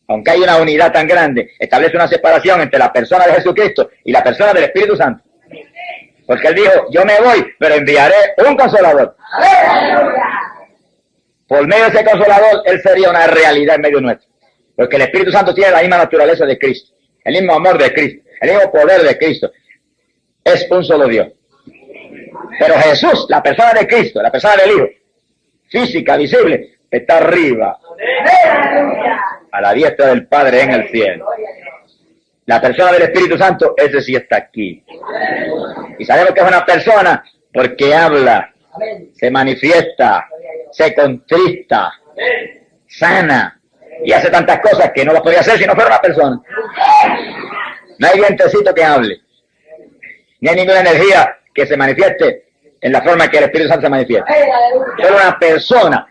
A: aunque hay una unidad tan grande, establece una separación entre la persona de Jesucristo y la persona del Espíritu Santo. Porque Él dijo, yo me voy, pero enviaré un consolador. Por medio de ese consolador, Él sería una realidad en medio nuestro. Porque el Espíritu Santo tiene la misma naturaleza de Cristo, el mismo amor de Cristo, el mismo poder de Cristo. Es un solo Dios. Pero Jesús, la persona de Cristo, la persona del Hijo, física, visible, está arriba, a la diestra del Padre en el cielo. La persona del Espíritu Santo, ese sí está aquí. Y sabemos que es una persona porque habla, se manifiesta, se contrista, sana y hace tantas cosas que no las podría hacer si no fuera una persona. No hay vientecito que hable, ni hay ninguna energía que se manifieste en la forma que el Espíritu Santo se manifiesta. Solo una persona,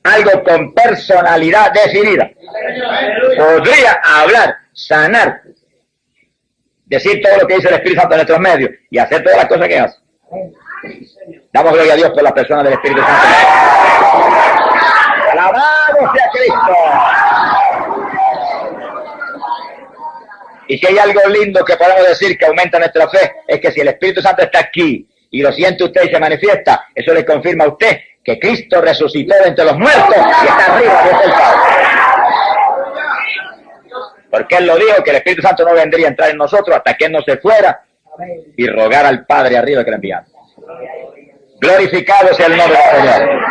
A: algo con personalidad definida, podría hablar, sanar, decir todo lo que dice el Espíritu Santo en nuestros medios y hacer todas las cosas que hace. Damos gloria a Dios por la persona del Espíritu Santo. ¡Alabado sea Cristo! Y si hay algo lindo que podemos decir que aumenta nuestra fe, es que si el Espíritu Santo está aquí y lo siente usted y se manifiesta, eso le confirma a usted que Cristo resucitó de entre los muertos y está arriba de el Padre. Porque Él lo dijo, que el Espíritu Santo no vendría a entrar en nosotros hasta que Él no se fuera y rogar al Padre arriba que le enviara. Glorificado sea el nombre del Señor.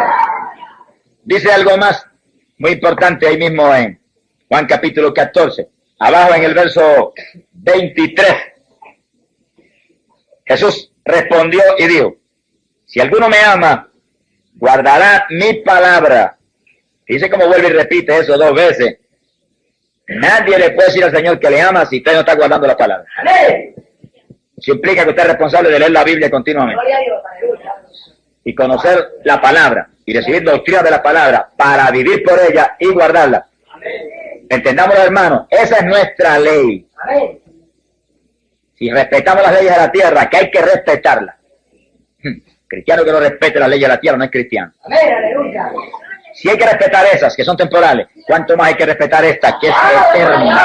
A: Dice algo más muy importante ahí mismo en Juan capítulo 14. Abajo en el verso 23. Jesús respondió y dijo, si alguno me ama, guardará mi palabra. Dice como vuelve y repite eso 2 veces. Nadie le puede decir al Señor que le ama si usted no está guardando la palabra. Eso implica que usted es responsable de leer la Biblia continuamente. Y conocer la palabra y recibir doctrina de la palabra para vivir por ella y guardarla. Entendámoslo, hermanos, esa es nuestra ley. Si respetamos las leyes de la tierra, que hay que respetarlas. Cristiano que no respete la ley de la tierra no es cristiano.
C: Amén, aleluya.
A: Si hay que respetar esas, que son temporales, ¿cuánto más hay que respetar esta, que es eterna?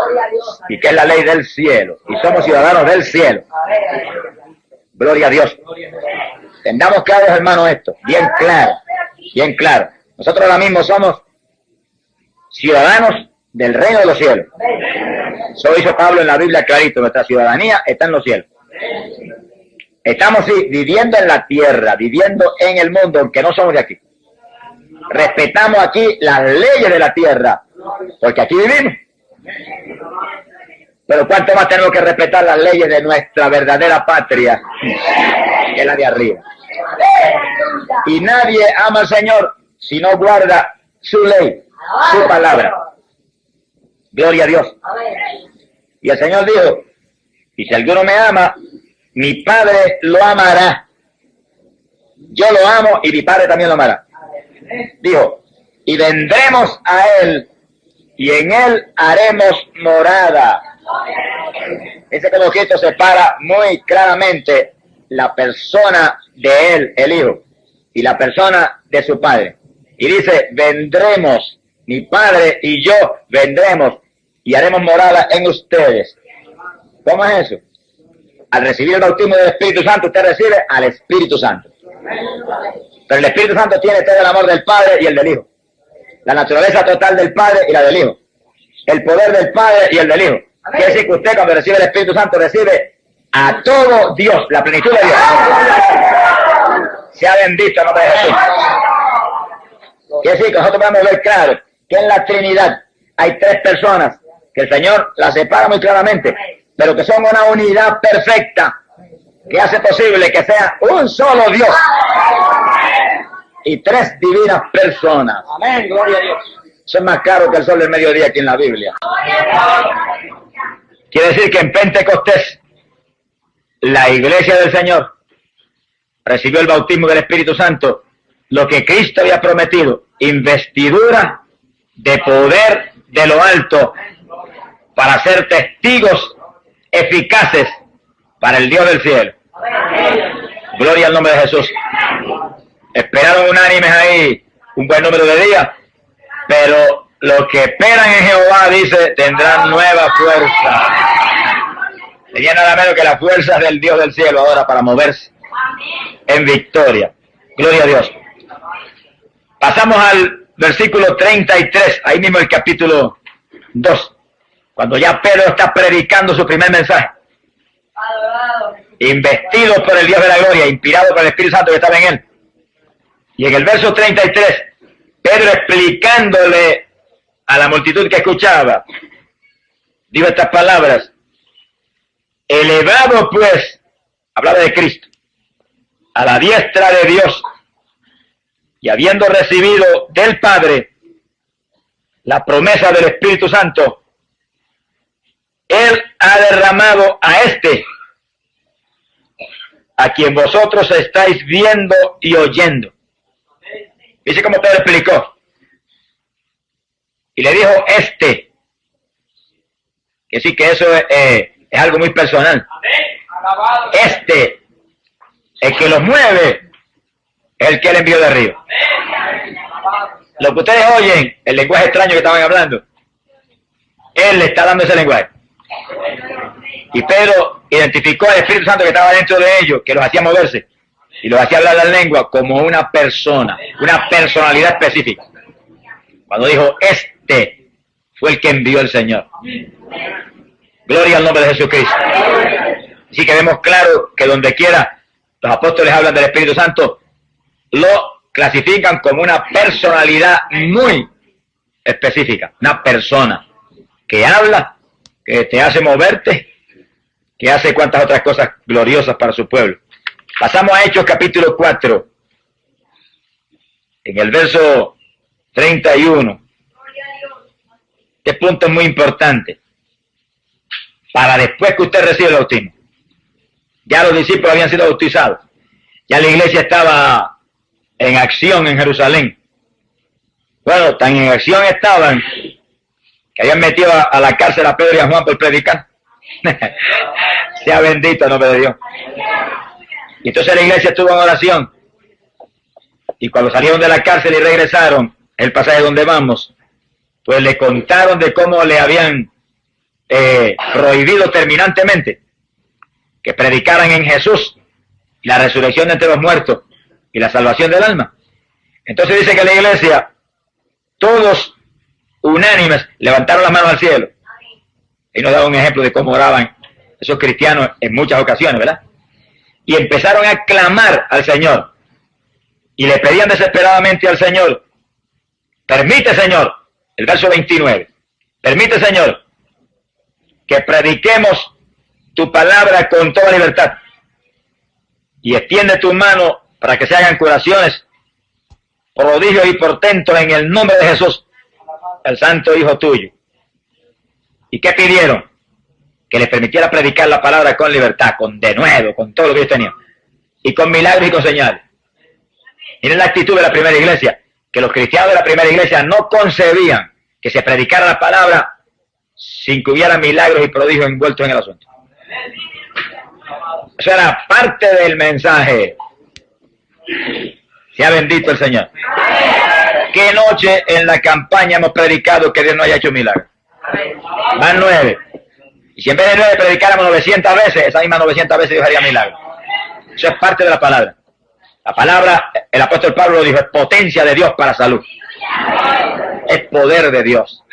C: Gloria a Dios.
A: Y que es la ley del cielo. Y somos ciudadanos del cielo. Gloria a Dios. Tengamos claros, hermanos, esto. Bien claro. Bien claro. Nosotros ahora mismo somos ciudadanos del reino de los cielos. Eso dice Pablo en la Biblia clarito. Nuestra ciudadanía está en los cielos. Estamos sí, viviendo en la tierra, viviendo en el mundo, aunque no somos de aquí. Respetamos aquí las leyes de la tierra, porque aquí vivimos. Pero ¿cuánto más tenemos que respetar las leyes de nuestra verdadera patria, que es la de arriba? Y nadie ama al Señor si no guarda su ley, su palabra. Gloria a Dios. Y el Señor dijo, y si alguno me ama, mi Padre lo amará. Yo lo amo y mi Padre también lo amará. Dijo, y vendremos a Él y en Él haremos morada. Ese como que esto separa muy claramente la persona de Él, el Hijo, y la persona de su Padre. Y dice, vendremos, mi Padre y yo vendremos y haremos morada en ustedes. ¿Cómo es eso? Al recibir el bautismo del Espíritu Santo, usted recibe al Espíritu Santo. Pero el Espíritu Santo tiene todo el amor del Padre y el del Hijo. La naturaleza total del Padre y la del Hijo. El poder del Padre y el del Hijo. Quiere decir que usted cuando recibe el Espíritu Santo recibe a todo Dios, la plenitud de Dios. Sea bendito el nombre de Jesús. Quiere decir que nosotros podemos ver claro que en la Trinidad hay tres personas que el Señor las separa muy claramente, pero que son una unidad perfecta que hace posible que sea un solo Dios y tres divinas personas.
C: Amén, gloria a Dios.
A: Eso es más claro que el sol del mediodía aquí en la Biblia. Quiere decir que en Pentecostés la iglesia del Señor recibió el bautismo del Espíritu Santo, lo que Cristo había prometido, investidura de poder de lo alto para ser testigos eficaces para el Dios del cielo. Gloria al nombre de Jesús. Esperaron unánimes ahí un buen número de días, pero los que esperan en Jehová, dice, tendrán nueva fuerza. Tenían nada menos que las fuerzas del Dios del cielo ahora para moverse en victoria. Gloria a Dios. Pasamos al versículo 33, ahí mismo el capítulo 2, cuando ya Pedro está predicando su primer mensaje. Investido por el Dios de la gloria, inspirado por el Espíritu Santo que estaba en él. Y en el verso 33, Pedro explicándole a la multitud que escuchaba, dijo estas palabras: elevado pues, hablaba de Cristo, a la diestra de Dios, y habiendo recibido del Padre la promesa del Espíritu Santo, Él ha derramado a este, a quien vosotros estáis viendo y oyendo. Dice como Pedro explicó. Y le dijo este. Que sí, que eso es algo muy personal. Este, el que los mueve, es el que él envió de arriba. Lo que ustedes oyen, el lenguaje extraño que estaban hablando, él le está dando ese lenguaje. Y Pedro identificó al Espíritu Santo que estaba dentro de ellos, que los hacía moverse y los hacía hablar la lengua como una persona, una personalidad específica. Cuando dijo, este fue el que envió el Señor. Gloria al nombre de Jesucristo. Así que vemos claro que donde quiera los apóstoles hablan del Espíritu Santo, lo clasifican como una personalidad muy específica, una persona que habla, que te hace moverte, que hace cuantas otras cosas gloriosas para su pueblo. Pasamos a Hechos capítulo 4, en el verso 31. Este punto es muy importante, para después que usted reciba el bautismo. Ya los discípulos habían sido bautizados, ya la iglesia estaba en acción en Jerusalén. Bueno, tan en acción estaban que habían metido a la cárcel a Pedro y a Juan por predicar. Sea bendito el nombre de Dios. Y entonces la iglesia estuvo en oración. Y cuando salieron de la cárcel y regresaron, el pasaje donde vamos, pues le contaron de cómo le habían prohibido terminantemente que predicaran en Jesús la resurrección de entre los muertos y la salvación del alma. Entonces dice que la iglesia, todos unánimes, levantaron las manos al cielo. Y nos da un ejemplo de cómo oraban esos cristianos en muchas ocasiones, ¿verdad? Y empezaron a clamar al Señor. Y le pedían desesperadamente al Señor, permite, Señor, el verso 29, permite, Señor, que prediquemos tu palabra con toda libertad. Y extiende tu mano para que se hagan curaciones, prodigios y portentos en el nombre de Jesús, el santo Hijo tuyo. ¿Y qué pidieron? Que les permitiera predicar la palabra con libertad, con denuedo, con todo lo que ellos tenían. Y con milagros y con señales. Miren la actitud de la primera iglesia, que los cristianos de la primera iglesia no concebían que se predicara la palabra sin que hubiera milagros y prodigios envueltos en el asunto. Eso era parte del mensaje. Sea bendito el Señor. ¿Qué noche en la campaña hemos predicado que Dios no haya hecho milagros? Van 9. Y si en vez de 9 predicáramos 900 veces, esas mismas 900 veces Dios haría milagros. Eso es parte de la palabra. La palabra, el apóstol Pablo lo dijo, es potencia de Dios para salud. Es poder de Dios.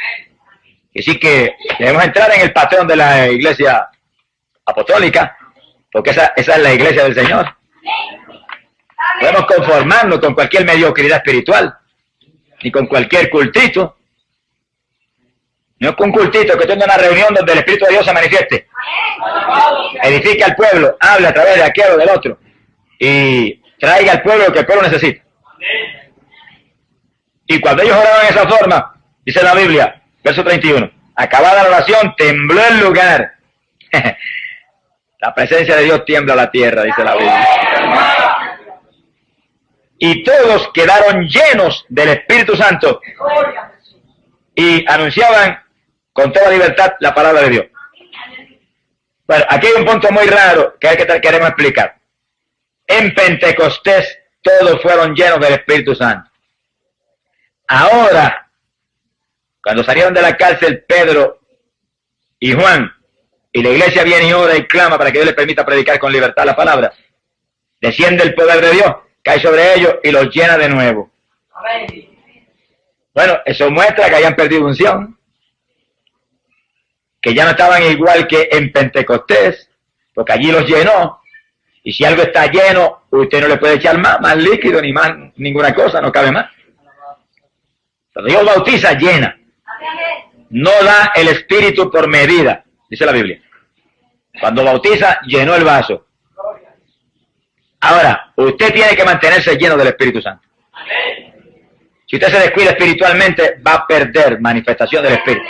A: Y sí que debemos entrar en el patrón de la iglesia apostólica, porque esa es la iglesia del Señor. Podemos conformarnos con cualquier mediocridad espiritual, ni con cualquier cultito. No con un cultito que tenga una reunión donde el Espíritu de Dios se manifieste. Edifica al pueblo, habla a través de aquel o del otro. Y traiga al pueblo lo que el pueblo necesita. Y cuando ellos oraban de esa forma, dice la Biblia, verso 31, acabada la oración, tembló el lugar. La presencia de Dios tiembla la tierra, dice la Biblia. Y todos quedaron llenos del Espíritu Santo y anunciaban con toda libertad la palabra de Dios. Bueno, aquí hay un punto muy raro que queremos explicar. En Pentecostés todos fueron llenos del Espíritu Santo. Ahora, cuando salieron de la cárcel Pedro y Juan, y la iglesia viene y ora y clama para que Dios les permita predicar con libertad la palabra, desciende el poder de Dios, cae sobre ellos y los llena de nuevo. Bueno, eso muestra que hayan perdido unción, que ya no estaban igual que en Pentecostés, porque allí los llenó. Y si algo está lleno, usted no le puede echar más líquido, ni más ninguna cosa, no cabe más. Cuando Dios bautiza, llena. No da el Espíritu por medida, dice la Biblia. Cuando bautiza, llenó el vaso. Ahora, usted tiene que mantenerse lleno del Espíritu Santo. Si usted se descuida espiritualmente, va a perder manifestación del Espíritu.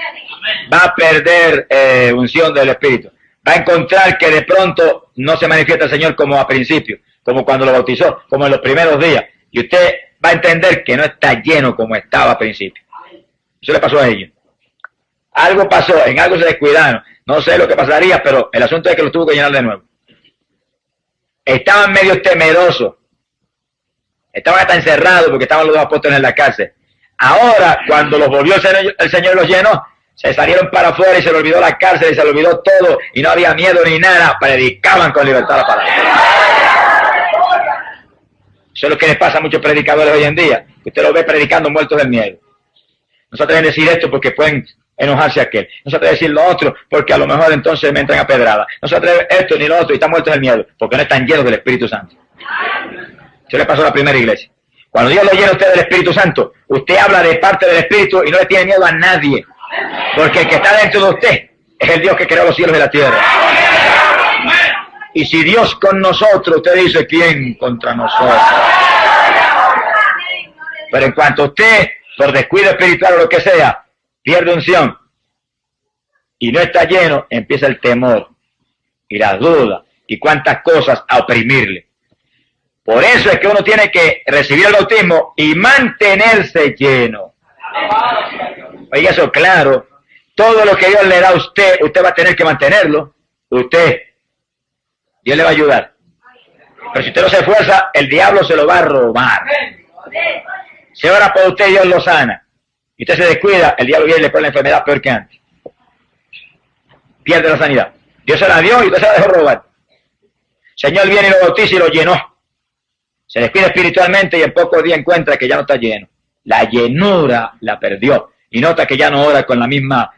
A: Va a perder unción del Espíritu. Va a encontrar que de pronto no se manifiesta el Señor como a principio, como cuando lo bautizó, como en los primeros días. Y usted va a entender que no está lleno como estaba a principio. Eso le pasó a ellos. Algo pasó, en algo se descuidaron. No sé lo que pasaría, pero el asunto es que lo tuvo que llenar de nuevo. Estaban medio temerosos. Estaban hasta encerrados porque estaban los dos apóstoles en la cárcel. Ahora, cuando los volvió el Señor los llenó, se salieron para afuera y se le olvidó la cárcel y se le olvidó todo y no había miedo ni nada. Predicaban con libertad la palabra. Eso es lo que les pasa a muchos predicadores hoy en día. Usted los ve predicando muertos del miedo. No se atreven a decir esto porque pueden enojarse a aquel. No se atreven a decir lo otro porque a lo mejor entonces me entran a pedrada. No se atreven esto ni lo otro y están muertos del miedo porque no están llenos del Espíritu Santo. Eso le pasó a la primera iglesia. Cuando Dios lo llena a usted del Espíritu Santo, usted habla de parte del Espíritu y no le tiene miedo a nadie. Porque el que está dentro de usted es el Dios que creó los cielos y la tierra. Y si Dios con nosotros, usted dice, ¿quién contra nosotros? Pero en cuanto usted, por descuido espiritual o lo que sea, pierde unción y no está lleno, empieza el temor y las dudas y cuántas cosas a oprimirle. Por eso es que uno tiene que recibir el bautismo y mantenerse lleno. Oiga eso claro, todo lo que Dios le da a usted, usted va a tener que mantenerlo. usted, Dios le va a ayudar. Pero si usted no se esfuerza, el diablo se lo va a robar. Si ora por usted, Dios lo sana. Y usted se descuida, el diablo viene y le pone la enfermedad peor que antes. Pierde la sanidad. Dios se la dio y usted se la dejó robar. El Señor viene y lo bautiza y lo llenó. Se descuida espiritualmente y en pocos días encuentra que ya no está lleno. La llenura la perdió. Y nota que ya no ora con la misma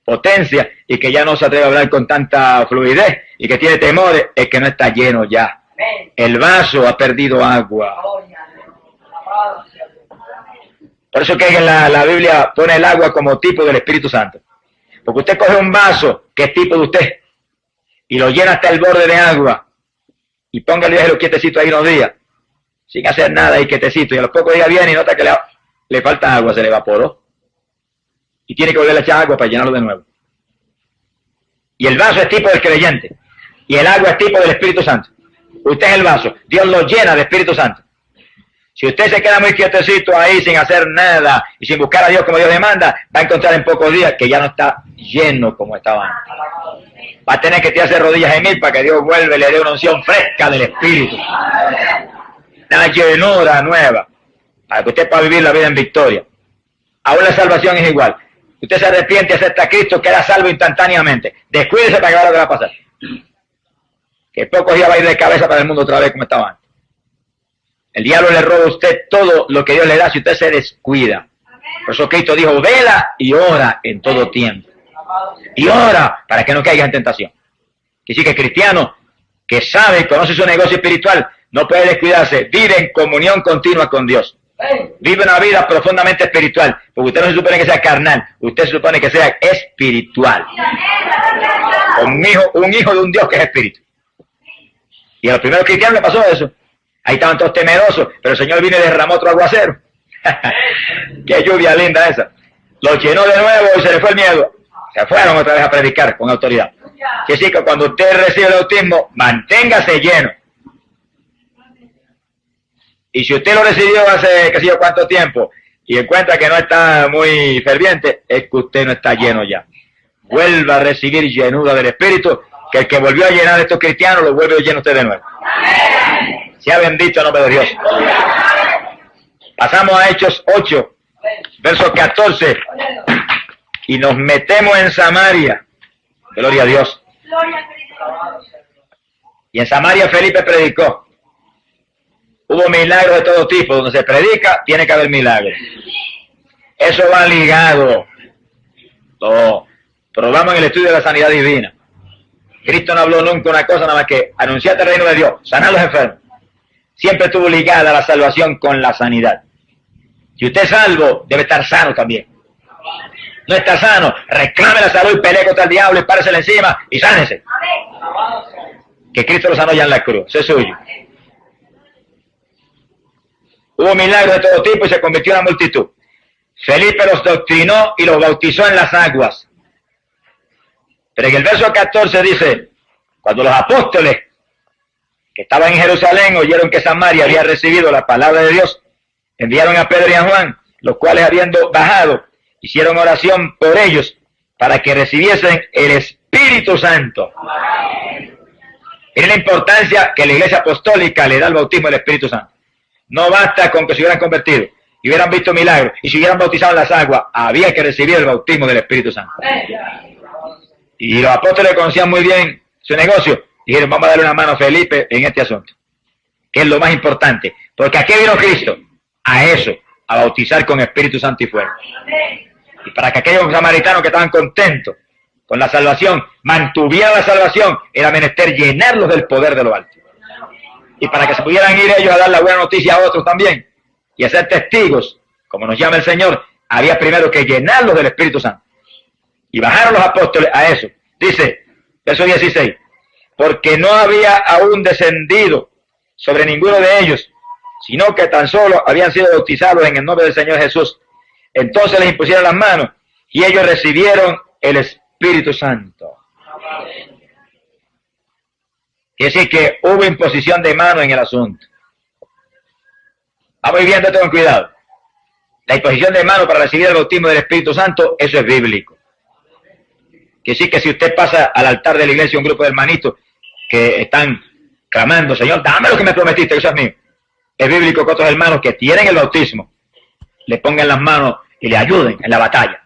A: potencia y que ya no se atreve a hablar con tanta fluidez y que tiene temores, es que no está lleno ya. El vaso ha perdido agua. Por eso que en la Biblia pone el agua como tipo del Espíritu Santo. Porque usted coge un vaso que es tipo de usted y lo llena hasta el borde de agua y póngale déjelo quietecito ahí unos días sin hacer nada y quietecito y a los pocos días viene y nota que le falta agua, se le evaporó y tiene que volver a echar agua para llenarlo de nuevo. Y el vaso es tipo del creyente y el agua es tipo del Espíritu Santo. Usted es el vaso, Dios lo llena de Espíritu Santo. Si usted se queda muy quietecito ahí sin hacer nada y sin buscar a Dios como Dios demanda, va a encontrar en pocos días que ya no está lleno como estaba antes. Va a tener que tirarse rodillas en mí para que Dios vuelva y le dé una unción fresca del Espíritu. Una llenura nueva para que usted pueda vivir la vida en victoria. Aún la salvación es igual. Usted se arrepiente y acepta a Cristo, queda salvo instantáneamente. Descuídese para que vea lo que va a pasar. Que en pocos días va a ir de cabeza para el mundo otra vez como estaba antes. El diablo le roba a usted todo lo que Dios le da si usted se descuida. Por eso Cristo dijo, vela y ora en todo tiempo. Y ora para que no caiga en tentación. Que sí que el cristiano que sabe y conoce su negocio espiritual no puede descuidarse, vive en comunión continua con Dios. Vive una vida profundamente espiritual, porque usted no se supone que sea carnal, usted se supone que sea espiritual. Un hijo de un Dios que es espíritu. Y a los primeros cristianos le pasó eso. Ahí estaban todos temerosos, pero el Señor vino y derramó otro aguacero. Qué lluvia linda esa. Los llenó de nuevo y se les fue el miedo. Se fueron otra vez a predicar con autoridad. Que sí, que cuando usted recibe el bautismo, manténgase lleno. Y si usted lo recibió hace qué sé yo cuánto tiempo y encuentra que no está muy ferviente, es que usted no está lleno ya. Vuelva a recibir llenura del Espíritu, que el que volvió a llenar a estos cristianos lo vuelve a llenar usted de nuevo. Sea bendito el nombre de Dios. Pasamos a Hechos 8, verso 14, y nos metemos en Samaria. Gloria a Dios. Y en Samaria Felipe predicó. Hubo milagros de todo tipo. Donde se predica, tiene que haber milagros. Eso va ligado. Lo probamos en el estudio de la sanidad divina. Cristo no habló nunca una cosa nada más que anunciar el reino de Dios, sanar a los enfermos. Siempre estuvo ligada la salvación con la sanidad. Si usted es salvo, debe estar sano también. No está sano, reclame la salud y pelee contra el diablo y páresele encima y sánese. Que Cristo lo sanó ya en la cruz, eso es suyo. Hubo milagros de todo tipo y se convirtió en una multitud. Felipe los doctrinó y los bautizó en las aguas. Pero en el verso 14 dice, cuando los apóstoles que estaban en Jerusalén oyeron que Samaria había recibido la palabra de Dios, enviaron a Pedro y a Juan, los cuales habiendo bajado, hicieron oración por ellos para que recibiesen el Espíritu Santo. Miren la importancia que la Iglesia Apostólica le da al bautismo del Espíritu Santo. No basta con que se hubieran convertido y hubieran visto milagros y se hubieran bautizado en las aguas, había que recibir el bautismo del Espíritu Santo. Y los apóstoles conocían muy bien su negocio. Dijeron, vamos a darle una mano a Felipe en este asunto, que es lo más importante. Porque aquí vino Cristo, a eso, a bautizar con Espíritu Santo y fuego. Y para que aquellos samaritanos que estaban contentos con la salvación, mantuvieran la salvación, era menester llenarlos del poder de lo alto. Y para que se pudieran ir ellos a dar la buena noticia a otros también, y a ser testigos, como nos llama el Señor, había primero que llenarlos del Espíritu Santo. Y bajaron los apóstoles a eso. Dice, verso 16, porque no había aún descendido sobre ninguno de ellos, sino que tan solo habían sido bautizados en el nombre del Señor Jesús. Entonces les impusieron las manos y ellos recibieron el Espíritu Santo. Quiere decir que hubo imposición de mano en el asunto. Vamos viendo esto con cuidado. La imposición de mano para recibir el bautismo del Espíritu Santo, eso es bíblico. Que sí, que si usted pasa al altar de la iglesia un grupo de hermanitos que están clamando, Señor, dame lo que me prometiste, que eso es mío. Es bíblico que otros hermanos que tienen el bautismo le pongan las manos y le ayuden en la batalla.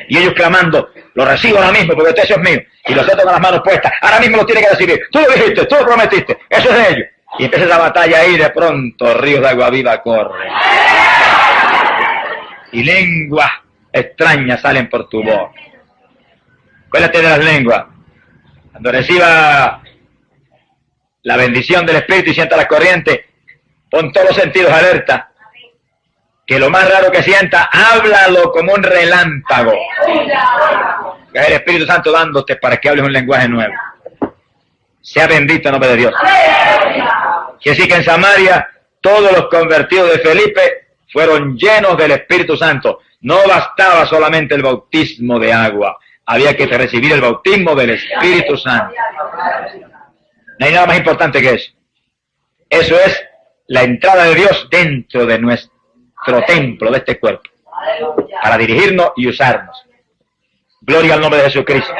A: Y ellos clamando, lo recibo ahora mismo porque eso es mío. Y los otros con las manos puestas, ahora mismo lo tiene que recibir. Tú lo dijiste, tú lo prometiste, eso es de ellos. Y empieza esa batalla ahí, de pronto ríos de agua viva corren. Y lenguas extrañas salen por tu voz. Acuérdate de las lenguas. Cuando reciba la bendición del Espíritu y sienta la corriente, pon todos los sentidos alerta. Que lo más raro que sienta, háblalo como un relámpago. Que es el Espíritu Santo dándote para que hables un lenguaje nuevo. Sea bendito el nombre de Dios. Que así que en Samaria todos los convertidos de Felipe fueron llenos del Espíritu Santo. No bastaba solamente el bautismo de agua, había que recibir el bautismo del Espíritu Santo. No hay nada más importante que eso. Eso es la entrada de Dios dentro de nuestro templo, de este cuerpo, para dirigirnos y usarnos. Gloria al nombre de Jesucristo.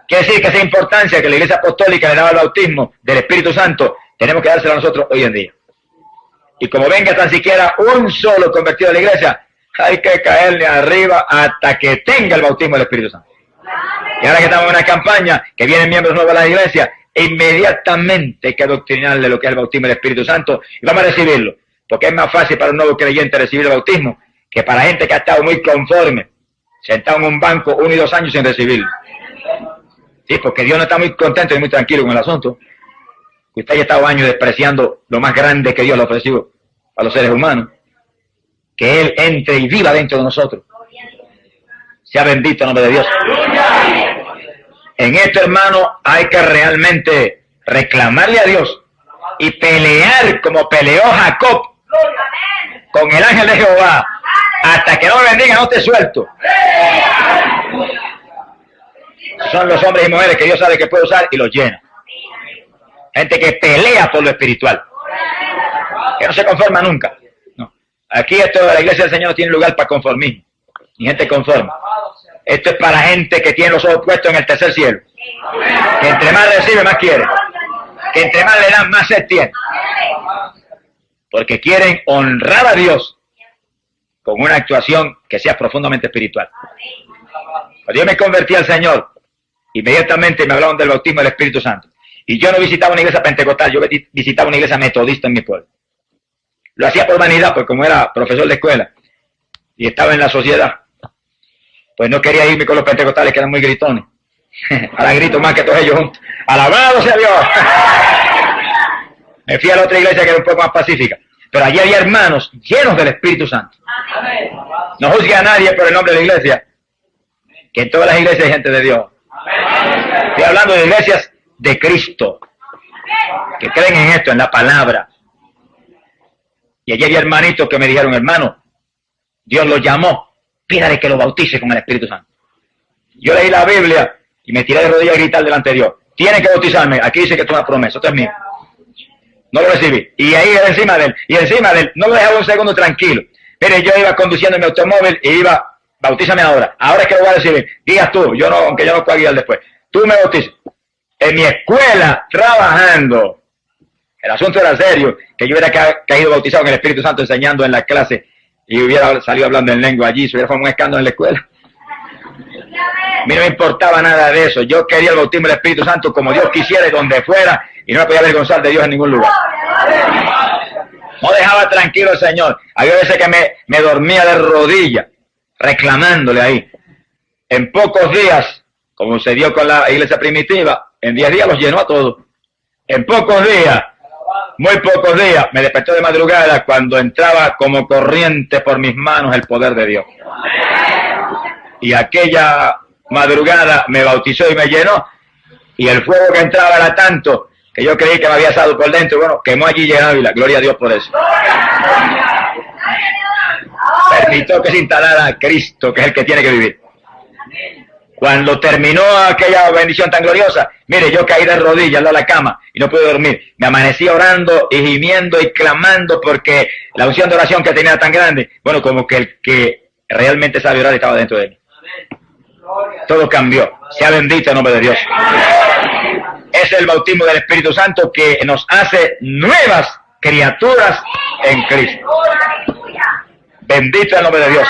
A: Quiere decir que esa importancia que la Iglesia Apostólica le daba al bautismo del Espíritu Santo, tenemos que dársela a nosotros hoy en día. Y como venga tan siquiera un solo convertido a la Iglesia, hay que caerle arriba hasta que tenga el bautismo del Espíritu Santo. Y ahora que estamos en una campaña, que vienen miembros nuevos a la Iglesia, inmediatamente hay que adoctrinarle lo que es el bautismo del Espíritu Santo y vamos a recibirlo. Porque es más fácil para un nuevo creyente recibir el bautismo que para gente que ha estado muy conforme, sentado en un banco 1 y 2 años sin recibirlo. Sí, porque Dios no está muy contento y muy tranquilo con el asunto. Usted haya estado años despreciando lo más grande que Dios le ha ofrecido a los seres humanos. Que Él entre y viva dentro de nosotros. Sea bendito el nombre de Dios. En esto, hermano, hay que realmente reclamarle a Dios y pelear como peleó Jacob con el ángel de Jehová. Hasta que no me bendiga, no te suelto. Son los hombres y mujeres que Dios sabe que puede usar y los llena. Gente que pelea por lo espiritual. Que no se conforma nunca. No. Aquí esto de la iglesia del Señor no tiene lugar para conformismo. Ni gente conforme. Esto es para gente que tiene los ojos puestos en el tercer cielo. Que entre más recibe, más quiere. Que entre más le dan, más sed tiene. Porque quieren honrar a Dios con una actuación que sea profundamente espiritual. Cuando yo me convertí al Señor, inmediatamente me hablaron del bautismo del Espíritu Santo. Y yo no visitaba una iglesia pentecostal, yo visitaba una iglesia metodista en mi pueblo. Lo hacía por vanidad, pues como era profesor de escuela y estaba en la sociedad, pues no quería irme con los pentecostales que eran muy gritones. Ahora grito más que todos ellos juntos. ¡Alabado sea Dios! Me fui a la otra iglesia que era un poco más pacífica. Pero allí había hermanos llenos del Espíritu Santo. No juzgue a nadie por el nombre de la iglesia, que en todas las iglesias hay gente de Dios. Estoy hablando de iglesias de Cristo, que creen en esto, en la palabra. Y allí había hermanitos que me dijeron, hermano, Dios los llamó, pídale que lo bautice con el Espíritu Santo. Yo leí la Biblia y me tiré de rodillas a gritar delante de Dios. Tienen que bautizarme, aquí dice que esto es una promesa, esto es mío. No lo recibí. Y ahí encima de él, no lo dejaba un segundo tranquilo. Mire, yo iba conduciendo mi automóvil y iba, bautízame ahora. Ahora es que lo voy a recibir. Digas tú, yo no, aunque yo no pueda guiar después. Tú me bautizas. En mi escuela, trabajando. El asunto era serio, que yo hubiera caído bautizado en el Espíritu Santo enseñando en la clase y hubiera salido hablando en lengua allí, se hubiera formado un escándalo en la escuela. A mí no me importaba nada de eso. Yo quería el bautismo del Espíritu Santo como Dios quisiera y donde fuera, y no me podía avergonzar de Dios en ningún lugar. No dejaba tranquilo al Señor. Había veces que me dormía de rodillas, reclamándole ahí. En pocos días, como se dio con la iglesia primitiva, en 10 días los llenó a todos. En pocos días, muy pocos días, me despertó de madrugada cuando entraba como corriente por mis manos el poder de Dios. Y aquella madrugada me bautizó y me llenó, y el fuego que entraba era tanto que yo creí que me había asado por dentro. Bueno, quemó allí en Ávila, gloria a Dios por eso. Permitió que se instalara a Cristo, que es el que tiene que vivir. Cuando terminó aquella bendición tan gloriosa, mire, yo caí de rodillas al lado de la cama y no pude dormir. Me amanecí orando y gimiendo y clamando porque la unción de oración que tenía era tan grande. Bueno, como que el que realmente sabe orar estaba dentro de mí. Todo cambió. Sea bendito el nombre de Dios. Es el bautismo del Espíritu Santo que nos hace nuevas criaturas en Cristo. Bendito el nombre de Dios.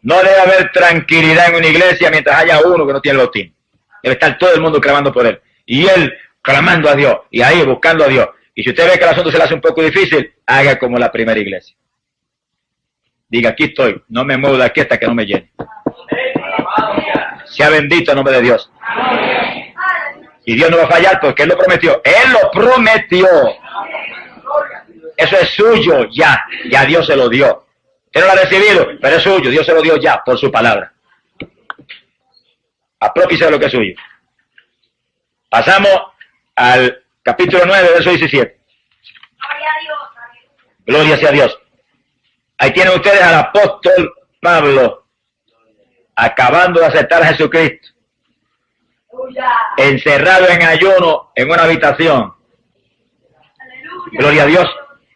A: No debe haber tranquilidad en una iglesia mientras haya uno que no tiene el bautismo. Debe estar todo el mundo clamando por él. Y él clamando a Dios. Y ahí buscando a Dios. Y si usted ve que el asunto se le hace un poco difícil, haga como la primera iglesia. Diga, aquí estoy. No me muevo de aquí hasta que no me llene. Sea bendito el nombre de Dios. Y Dios no va a fallar porque Él lo prometió. Él lo prometió. Eso es suyo ya. Ya Dios se lo dio. Usted no lo ha recibido, pero es suyo. Dios se lo dio ya por su palabra. Apropiese de lo que es suyo. Pasamos al capítulo 9, verso 17. Gloria sea a Dios. Ahí tienen ustedes al apóstol Pablo acabando de aceptar a Jesucristo, encerrado en ayuno en una habitación. Gloria a Dios.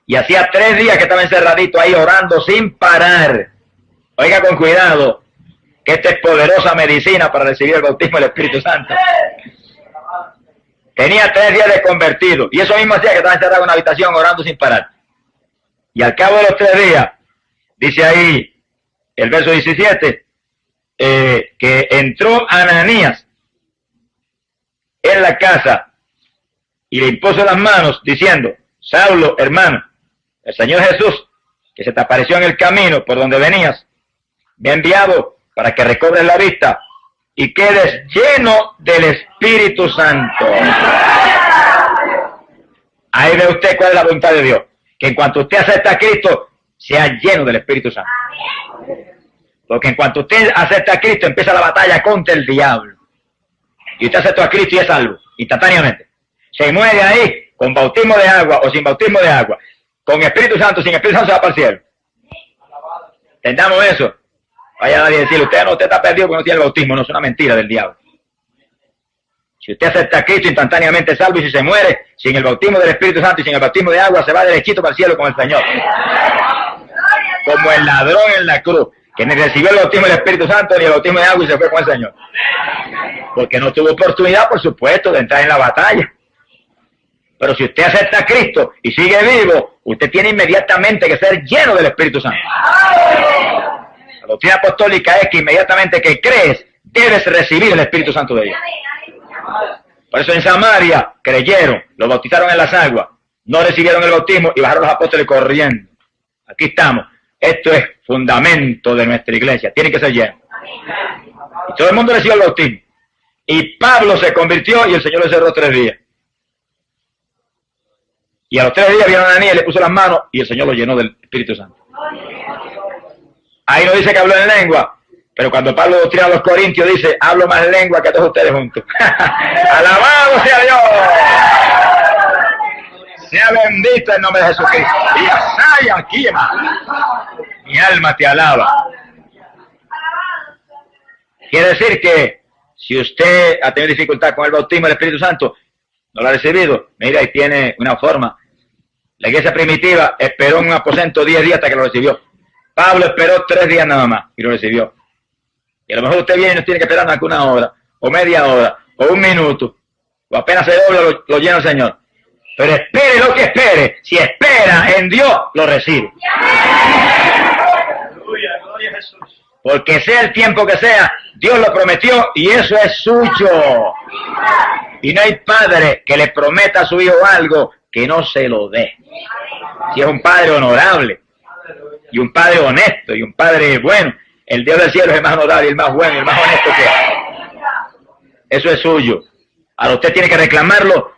A: Y hacía 3 días que estaba encerradito ahí orando sin parar. Oiga con cuidado, que esta es poderosa medicina para recibir el bautismo del Espíritu Santo. Tenía 3 días de convertido. Y eso mismo hacía que estaba encerrado en una habitación orando sin parar. Y al cabo de los 3 días, dice ahí el verso 17, que entró Ananías en la casa y le impuso las manos diciendo, Saulo, hermano, el Señor Jesús, que se te apareció en el camino por donde venías, me ha enviado para que recobres la vista y quedes lleno del Espíritu Santo. Ahí ve usted cuál es la voluntad de Dios, que en cuanto usted acepta a Cristo, sea lleno del Espíritu Santo. Porque en cuanto usted acepta a Cristo, empieza la batalla contra el diablo. Y usted acepta a Cristo y es salvo, instantáneamente. Se muere ahí, con bautismo de agua o sin bautismo de agua. Con Espíritu Santo, sin Espíritu Santo se va para el cielo. ¿Entendamos eso? Vaya nadie a decirle, usted está perdido porque no tiene el bautismo. No, es una mentira del diablo. Si usted acepta a Cristo, instantáneamente es salvo, y si se muere sin el bautismo del Espíritu Santo y sin el bautismo de agua, se va derechito para el cielo con el Señor. Como el ladrón en la cruz, que ni recibió el bautismo del Espíritu Santo ni el bautismo de agua y se fue con el Señor. Porque no tuvo oportunidad, por supuesto, de entrar en la batalla. Pero si usted acepta a Cristo y sigue vivo, usted tiene inmediatamente que ser lleno del Espíritu Santo. La doctrina apostólica es que inmediatamente que crees, debes recibir el Espíritu Santo de Dios. Por eso en Samaria creyeron, los bautizaron en las aguas, no recibieron el bautismo y bajaron los apóstoles corriendo. Aquí estamos. Esto es fundamento de nuestra iglesia. Tiene que ser lleno. Y todo el mundo recibió el bautismo. Y Pablo se convirtió y el Señor le cerró 3 días. Y a los 3 días vieron a Ananías, le puso las manos y el Señor lo llenó del Espíritu Santo. Ahí no dice que habló en lengua, pero cuando Pablo doctrina a los corintios dice, hablo más lengua que todos ustedes juntos. ¡Alabado sea Dios! Sea bendito el nombre de Jesucristo. Y así aquí, hermano. Mi alma te alaba. Quiere decir que si usted ha tenido dificultad con el bautismo del Espíritu Santo, no lo ha recibido, mira, ahí tiene una forma. La iglesia primitiva esperó en un aposento 10 días hasta que lo recibió. Pablo esperó 3 días nada más y lo recibió. Y a lo mejor usted viene y no tiene que esperar más que 1 hora, o media hora, o 1 minuto, o apenas se dobla, lo llena el Señor. Pero espere lo que espere, si espera en Dios, lo recibe. Gloria a Jesús. Porque sea el tiempo que sea, Dios lo prometió y eso es suyo. Y no hay padre que le prometa a su hijo algo que no se lo dé. Si es un padre honorable, y un padre honesto, y un padre bueno, el Dios del cielo es el más honorable, el más bueno, y el más honesto que hay. Eso es suyo. Ahora usted tiene que reclamarlo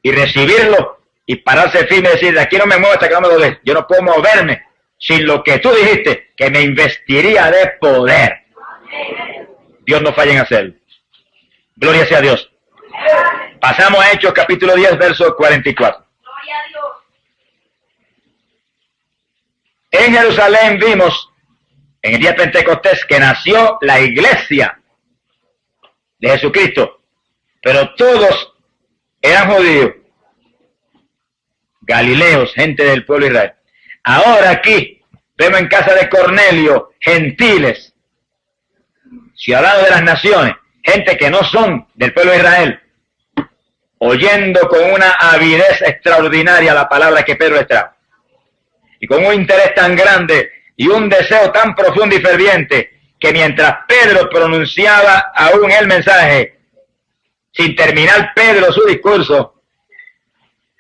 A: y recibirlo y pararse firme y decir, de aquí no me muevo hasta que no me lo des. Yo no puedo moverme sin lo que tú dijiste, que me investiría de poder. Dios no falla en hacerlo. Gloria sea a Dios. Pasamos a Hechos capítulo 10, verso 44. En Jerusalén vimos, en el día de Pentecostés, que nació la iglesia de Jesucristo, pero todos eran judíos, galileos, gente del pueblo de Israel. Ahora aquí vemos en casa de Cornelio gentiles ciudadanos de las naciones, gente que no son del pueblo de Israel, oyendo con una avidez extraordinaria la palabra que Pedro les trajo, y con un interés tan grande y un deseo tan profundo y ferviente, que mientras Pedro pronunciaba aún el mensaje, sin terminar Pedro su discurso,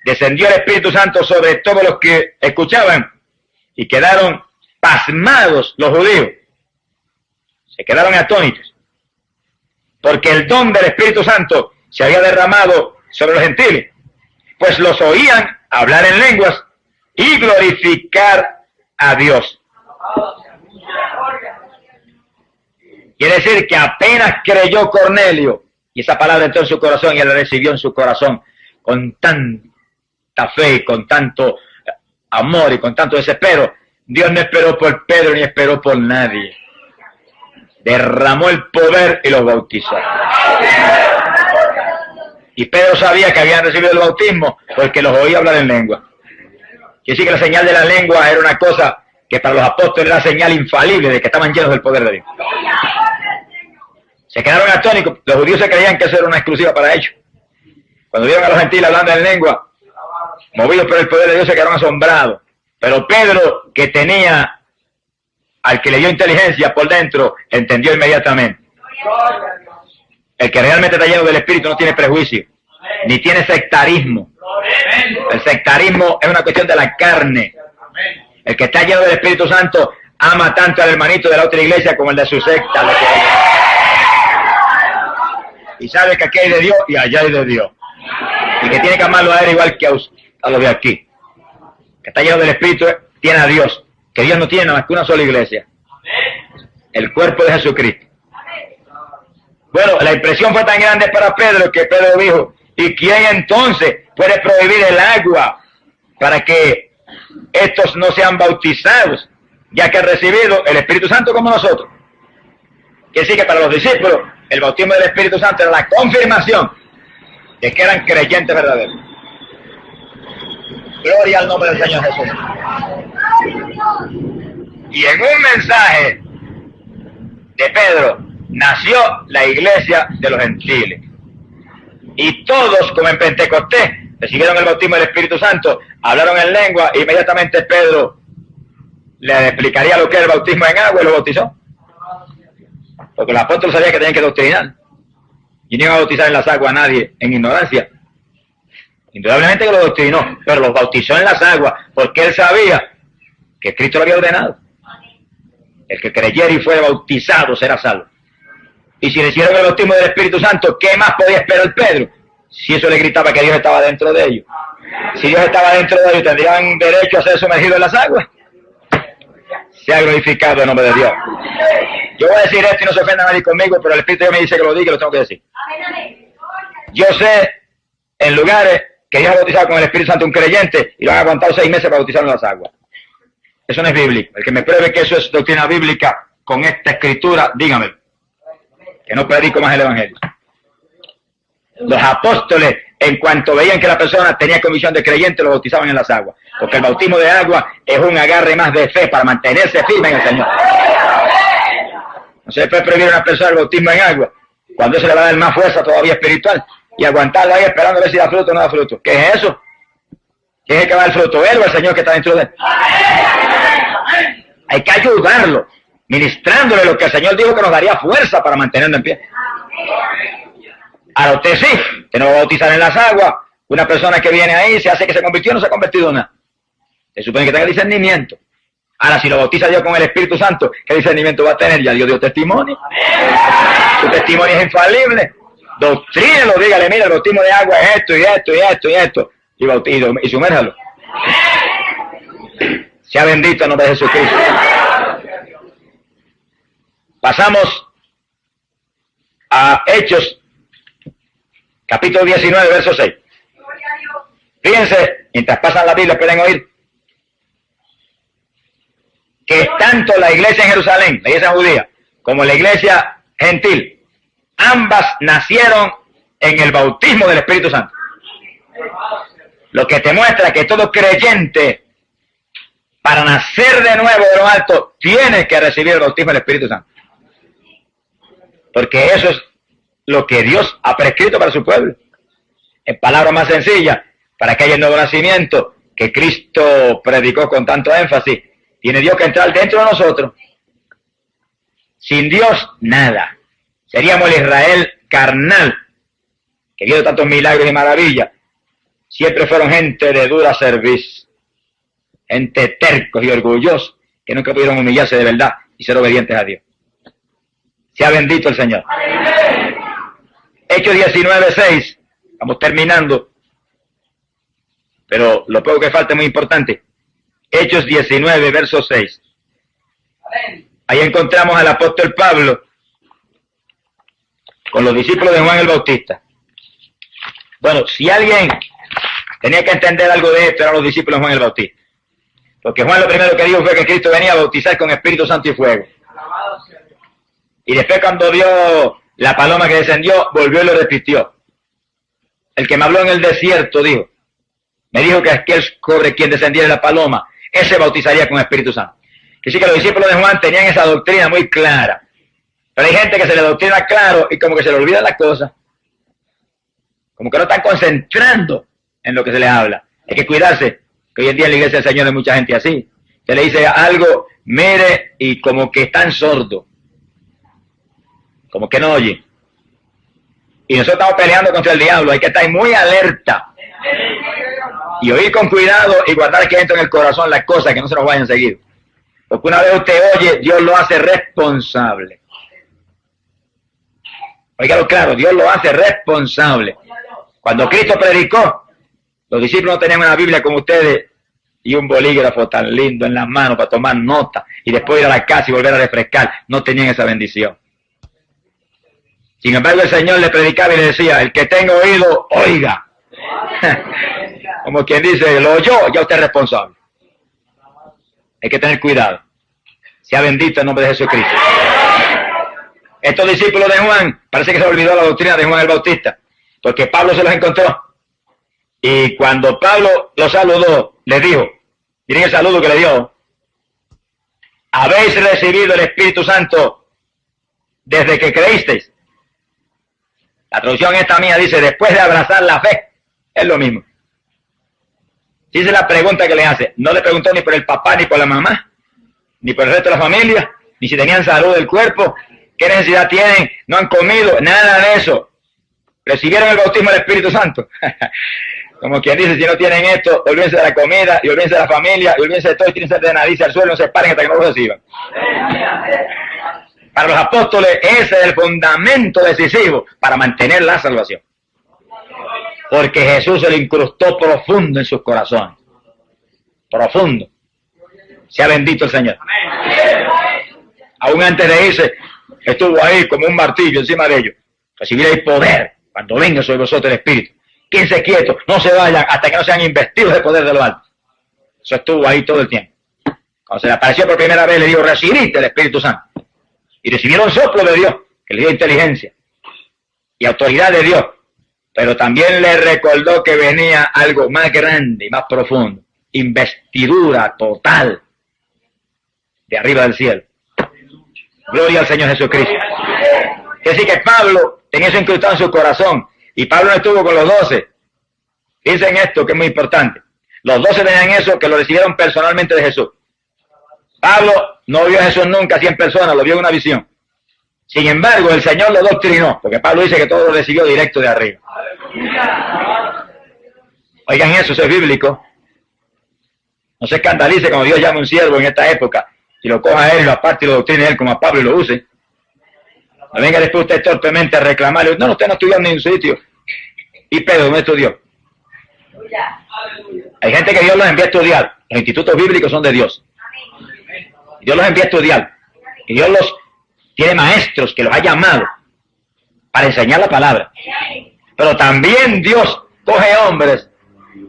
A: descendió el Espíritu Santo sobre todos los que escuchaban, y quedaron pasmados los judíos, se quedaron atónitos, porque el don del Espíritu Santo se había derramado sobre los gentiles, pues los oían hablar en lenguas y glorificar a Dios. Quiere decir que apenas creyó Cornelio, y esa palabra entró en su corazón y él la recibió en su corazón con tanta fe y con tanto amor y con tanto desespero. Dios no esperó por Pedro ni esperó por nadie. Derramó el poder y los bautizó. Y Pedro sabía que habían recibido el bautismo porque los oía hablar en lengua. Quiere decir que la señal de la lengua era una cosa que para los apóstoles era señal infalible de que estaban llenos del poder de Dios. Se quedaron atónitos. Los judíos se creían que eso era una exclusiva para ellos. Cuando vieron a los gentiles hablando en lengua, movidos por el poder de Dios, se quedaron asombrados. Pero Pedro, que tenía al que le dio inteligencia por dentro, entendió inmediatamente. El que realmente está lleno del Espíritu no tiene prejuicio, ni tiene sectarismo. El sectarismo es una cuestión de la carne. El que está lleno del Espíritu Santo ama tanto al hermanito de la otra iglesia como el de su secta. Y sabe que aquí hay de Dios y allá hay de Dios. Y que tiene que amarlo a él igual que a los de aquí. Que está lleno del Espíritu tiene a Dios. Que Dios no tiene nada más que una sola iglesia. El cuerpo de Jesucristo. Bueno, la impresión fue tan grande para Pedro que Pedro dijo, ¿y quién entonces puede prohibir el agua para que estos no sean bautizados, ya que han recibido el Espíritu Santo como nosotros? Quiere decir que para los discípulos el bautismo del Espíritu Santo era la confirmación de que eran creyentes verdaderos. Gloria al nombre del Señor Jesús. Y en un mensaje de Pedro nació la iglesia de los gentiles. Y todos, como en Pentecostés, recibieron el bautismo del Espíritu Santo, hablaron en lengua, e inmediatamente Pedro le explicaría lo que es el bautismo en agua y lo bautizó. Porque los apóstoles sabían que tenían que doctrinar. Y no iban a bautizar en las aguas a nadie en ignorancia. Indudablemente que lo doctrinó, pero los bautizó en las aguas, porque él sabía que Cristo lo había ordenado. El que creyera y fuera bautizado será salvo. Y si le hicieron el bautismo del Espíritu Santo, ¿qué más podía esperar Pedro? Si eso le gritaba que Dios estaba dentro de ellos. Si Dios estaba dentro de ellos, ¿tendrían derecho a ser sumergidos en las aguas? Se ha glorificado el nombre de Dios. Yo voy a decir esto y no se ofenda a nadie conmigo, pero el Espíritu me dice que lo diga y lo tengo que decir. Yo sé en lugares que Dios ha bautizado con el Espíritu Santo un creyente y lo han aguantado 6 meses para bautizar en las aguas. Eso no es bíblico. El que me pruebe que eso es doctrina bíblica con esta escritura, dígame. Que no predico más el Evangelio. Los apóstoles, en cuanto veían que la persona tenía convicción de creyente, lo bautizaban en las aguas. Porque el bautismo de agua es un agarre más de fe para mantenerse firme en el Señor. No se puede prohibir a una persona el bautismo en agua, cuando se le va a dar más fuerza todavía espiritual, y aguantarlo ahí esperando a ver si da fruto o no da fruto. ¿Qué es eso? ¿Quién es el que va a dar fruto? ¿Él o el Señor que está dentro de él? Hay que ayudarlo, ministrándole lo que el Señor dijo que nos daría fuerza para mantenerlo en pie. Ahora usted sí, que no va a bautizar en las aguas. Una persona que viene ahí se hace que se convirtió, no se ha convertido en nada. Se supone que tenga discernimiento. Ahora, si lo bautiza Dios con el Espíritu Santo, ¿qué discernimiento va a tener? Ya Dios dio testimonio. Su testimonio es infalible. Doctrínelo, dígale, mira, el bautismo de agua es esto y esto y esto y esto. Y sumérjalo. Sea bendito el nombre de Jesucristo. Pasamos a Hechos, capítulo 19, verso 6. Fíjense, mientras pasan la Biblia pueden oír que tanto la iglesia en Jerusalén, la iglesia judía, como la iglesia gentil, ambas nacieron en el bautismo del Espíritu Santo. Lo que te muestra que todo creyente, para nacer de nuevo de lo alto, tiene que recibir el bautismo del Espíritu Santo. porque eso es lo que Dios ha prescrito para su pueblo. En palabras más sencillas, para que haya el nuevo nacimiento que Cristo predicó con tanto énfasis, tiene Dios que entrar dentro de nosotros. Sin Dios, nada. Seríamos el Israel carnal, que vio tantos milagros y maravillas. Siempre fueron gente de dura cerviz, gente tercos y orgullosos, que nunca pudieron humillarse de verdad y ser obedientes a Dios. Sea bendito el Señor. Hechos 19:6, estamos terminando, pero lo poco que falta es muy importante. Hechos 19, verso 6. Ahí encontramos al apóstol Pablo con los discípulos de Juan el Bautista. Bueno, si alguien tenía que entender algo de esto, eran los discípulos de Juan el Bautista. Porque Juan lo primero que dijo fue que Cristo venía a bautizar con Espíritu Santo y fuego. Y después cuando vio la paloma que descendió, volvió y lo repitió. El que me habló en el desierto dijo, me dijo que aquel sobre quien descendiera la paloma, ese bautizaría con Espíritu Santo. Que sí que los discípulos de Juan tenían esa doctrina muy clara. Pero hay gente que se le doctrina claro y como que se le olvidan las cosas. Como que no están concentrando en lo que se les habla. Hay que cuidarse, que hoy en día en la iglesia del Señor hay mucha gente así. Se le dice algo, mire, y como que están sordos. Como que no oyen. Y nosotros estamos peleando contra el diablo, hay que estar muy alerta. Y oír con cuidado y guardar aquí dentro en el corazón las cosas que no se nos vayan a seguir. Porque una vez usted oye, Dios lo hace responsable. Óigalo claro, Dios lo hace responsable. Cuando Cristo predicó, los discípulos no tenían una Biblia como ustedes y un bolígrafo tan lindo en las manos para tomar nota y después ir a la casa y volver a refrescar. No tenían esa bendición. Sin embargo, el Señor le predicaba y le decía, el que tenga oído, oiga. Como quien dice, lo oyó, ya usted es responsable. Hay que tener cuidado. Sea bendito el nombre de Jesucristo. Estos discípulos de Juan, parece que se olvidó la doctrina de Juan el Bautista, porque Pablo se los encontró. Y cuando Pablo los saludó, les dijo, miren el saludo que le dio, habéis recibido el Espíritu Santo desde que creísteis. La traducción esta mía dice, después de abrazar la fe, es lo mismo. Dice la pregunta que le hace, no le preguntó ni por el papá ni por la mamá, ni por el resto de la familia, ni si tenían salud del cuerpo, qué necesidad tienen, no han comido, nada de eso. Recibieron el bautismo del Espíritu Santo. Como quien dice, si no tienen esto, olvídense de la comida, y olvídense de la familia, y olvídense de todo, y tírense de nariz al suelo, no se paren hasta que no lo reciban. Para los apóstoles, ese es el fundamento decisivo para mantener la salvación. Porque Jesús se lo incrustó profundo en sus corazones. Profundo. Sea bendito el Señor. Aún antes de irse, estuvo ahí como un martillo encima de ellos. Recibiréis poder cuando venga sobre vosotros el Espíritu. Quédense quietos, no se vayan hasta que no sean investidos de poder de lo alto. Eso estuvo ahí todo el tiempo. Cuando se le apareció por primera vez, le dijo, recibiste el Espíritu Santo. Y recibieron soplo de Dios, que le dio inteligencia y autoridad de Dios. Pero también le recordó que venía algo más grande y más profundo. Investidura total de arriba del cielo. Gloria al Señor Jesucristo. Es decir, que Pablo tenía eso incrustado en su corazón. Y Pablo no estuvo con los 12. Dicen esto que es muy importante. Los 12 tenían eso, que lo recibieron personalmente de Jesús. Pablo no vio a Jesús nunca así en persona, lo vio en una visión. Sin embargo, el Señor lo doctrinó, porque Pablo dice que todo lo recibió directo de arriba. Oigan eso es bíblico. No se escandalice cuando Dios llama a un siervo en esta época y lo coja a él, lo aparte y lo doctrine a él como a Pablo y lo use. No venga después usted torpemente a reclamarle, no, usted no estudió en ningún sitio. Y Pedro no estudió. Hay gente que Dios los envía a estudiar. Los institutos bíblicos son de Dios. Dios los envía a estudiar. Y Dios los tiene maestros que los ha llamado para enseñar la palabra. Pero también Dios coge hombres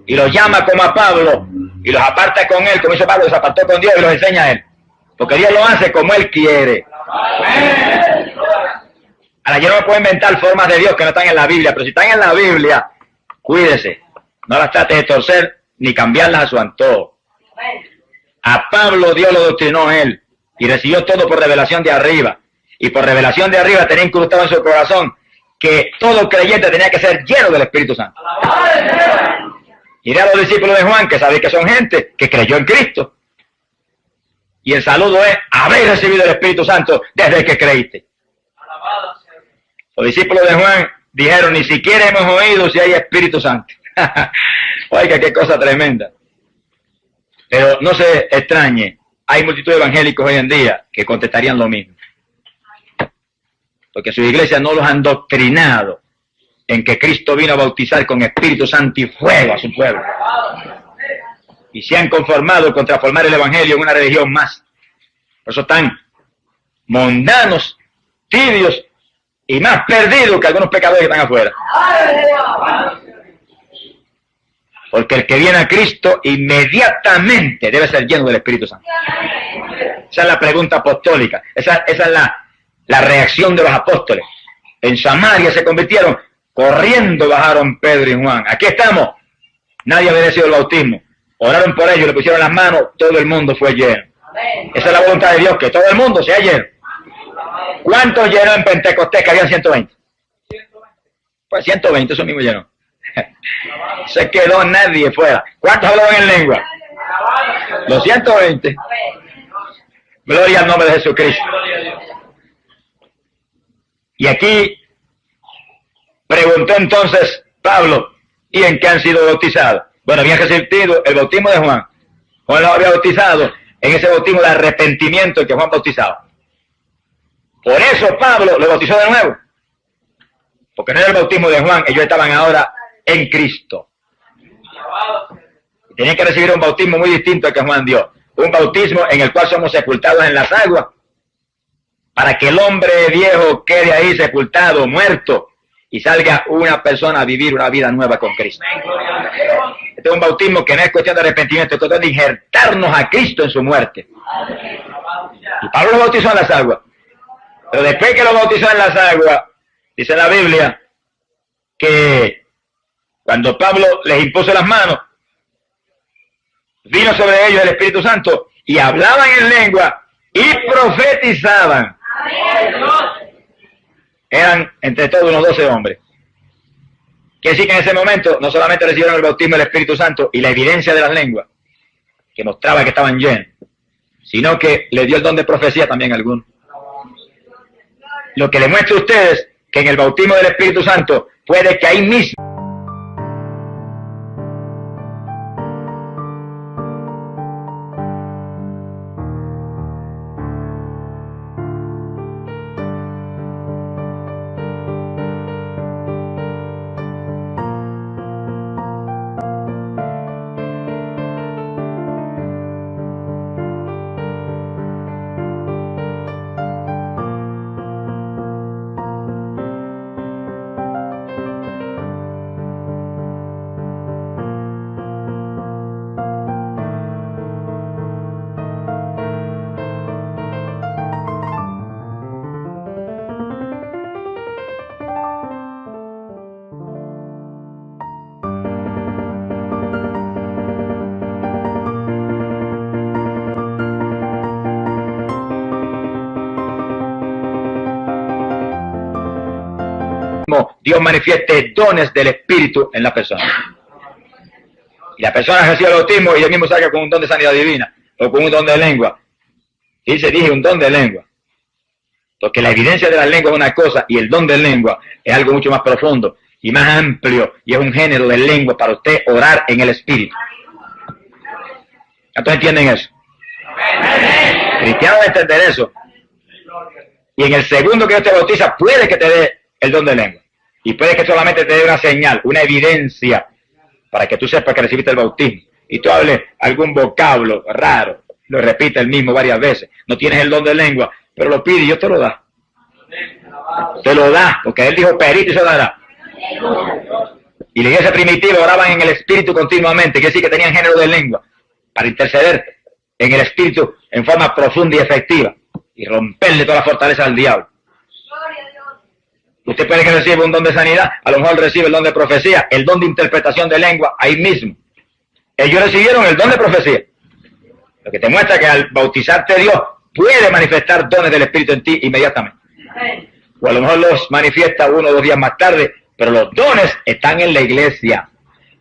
A: y los llama como a Pablo y los aparta con él, como hizo Pablo, los apartó con Dios y los enseña a él. Porque Dios lo hace como él quiere. Ahora yo no me puedo inventar formas de Dios que no están en la Biblia, pero si están en la Biblia, cuídese. No las trate de torcer ni cambiarlas a su antojo. A Pablo Dios lo doctrinó él y recibió todo por revelación de arriba. y por revelación de arriba tenía incrustado en su corazón que todo creyente tenía que ser lleno del Espíritu Santo. Miré a los discípulos de Juan, que sabéis que son gente que creyó en Cristo. Y el saludo es: habéis recibido el Espíritu Santo desde que creíste. Los discípulos de Juan dijeron: ni siquiera hemos oído si hay Espíritu Santo. Oiga, qué cosa tremenda. Pero no se extrañe, hay multitud de evangélicos hoy en día que contestarían lo mismo. Porque sus iglesias no los han doctrinado en que Cristo vino a bautizar con Espíritu Santo y fuego a su pueblo. Y se han conformado con transformar el evangelio en una religión más. Por eso están mundanos, tibios y más perdidos que algunos pecadores que están afuera. Porque el que viene a Cristo inmediatamente debe ser lleno del Espíritu Santo. Esa es la pregunta apostólica. Esa es la reacción de los apóstoles. En Samaria se convirtieron, corriendo bajaron Pedro y Juan. Aquí estamos. Nadie había recibido el bautismo. Oraron por ellos, le pusieron las manos, todo el mundo fue lleno. Esa es la voluntad de Dios, que todo el mundo sea lleno. ¿Cuántos llenó en Pentecostés? Que habían 120. Pues 120, eso mismo llenó. Se quedó nadie fuera. ¿Cuántos hablaban en lengua? Los 120. Gloria al nombre de Jesucristo. Y aquí preguntó entonces Pablo: ¿y en qué han sido bautizados? Bueno, habían recibido el bautismo de Juan. Juan los había bautizado en ese bautismo de arrepentimiento que Juan bautizaba. Por eso Pablo lo bautizó de nuevo. Porque no era el bautismo de Juan, ellos estaban ahora en Cristo. Y tenían que recibir un bautismo muy distinto al que Juan dio. Un bautismo en el cual somos sepultados en las aguas, para que el hombre viejo quede ahí sepultado, muerto, y salga una persona a vivir una vida nueva con Cristo. Este es un bautismo que no es cuestión de arrepentimiento, es cuestión de injertarnos a Cristo en su muerte. Y Pablo lo bautizó en las aguas. Pero después que lo bautizó en las aguas, dice la Biblia que cuando Pablo les impuso las manos, vino sobre ellos el Espíritu Santo y hablaban en lengua y profetizaban. Eran entre todos unos 12 hombres. Quiere decir que en ese momento no solamente recibieron el bautismo del Espíritu Santo y la evidencia de las lenguas, que mostraba que estaban llenos, sino que le dio el don de profecía también a algunos. Lo que le muestra a ustedes que en el bautismo del Espíritu Santo puede que ahí mismo Dios manifieste dones del Espíritu en la persona. Y la persona recibe el bautismo y él mismo salga con un don de sanidad divina o con un don de lengua. Y se dije un don de lengua. Porque la evidencia de la lengua es una cosa y el don de lengua es algo mucho más profundo y más amplio y es un género de lengua para usted orar en el Espíritu. ¿Cuántos entienden eso? Cristianos deben entender eso. Y en el segundo que Dios te bautiza puede que te dé el don de lengua. Y puede que solamente te dé una señal, una evidencia, para que tú sepas que recibiste el bautismo. Y tú hables algún vocablo raro, lo repite el mismo varias veces. No tienes el don de lengua, pero lo pide y Dios te lo da. Te lo da, porque Él dijo perito y se dará. Y la iglesia primitiva oraban en el Espíritu continuamente, quiere decir que tenían género de lengua, para interceder en el Espíritu en forma profunda y efectiva, y romperle toda la fortaleza al diablo. Usted puede que reciba un don de sanidad, a lo mejor recibe el don de profecía, el don de interpretación de lengua, ahí mismo. Ellos recibieron el don de profecía. Lo que te muestra que al bautizarte Dios puede manifestar dones del Espíritu en ti inmediatamente. O a lo mejor los manifiesta 1 o 2 días más tarde, pero los dones están en la iglesia.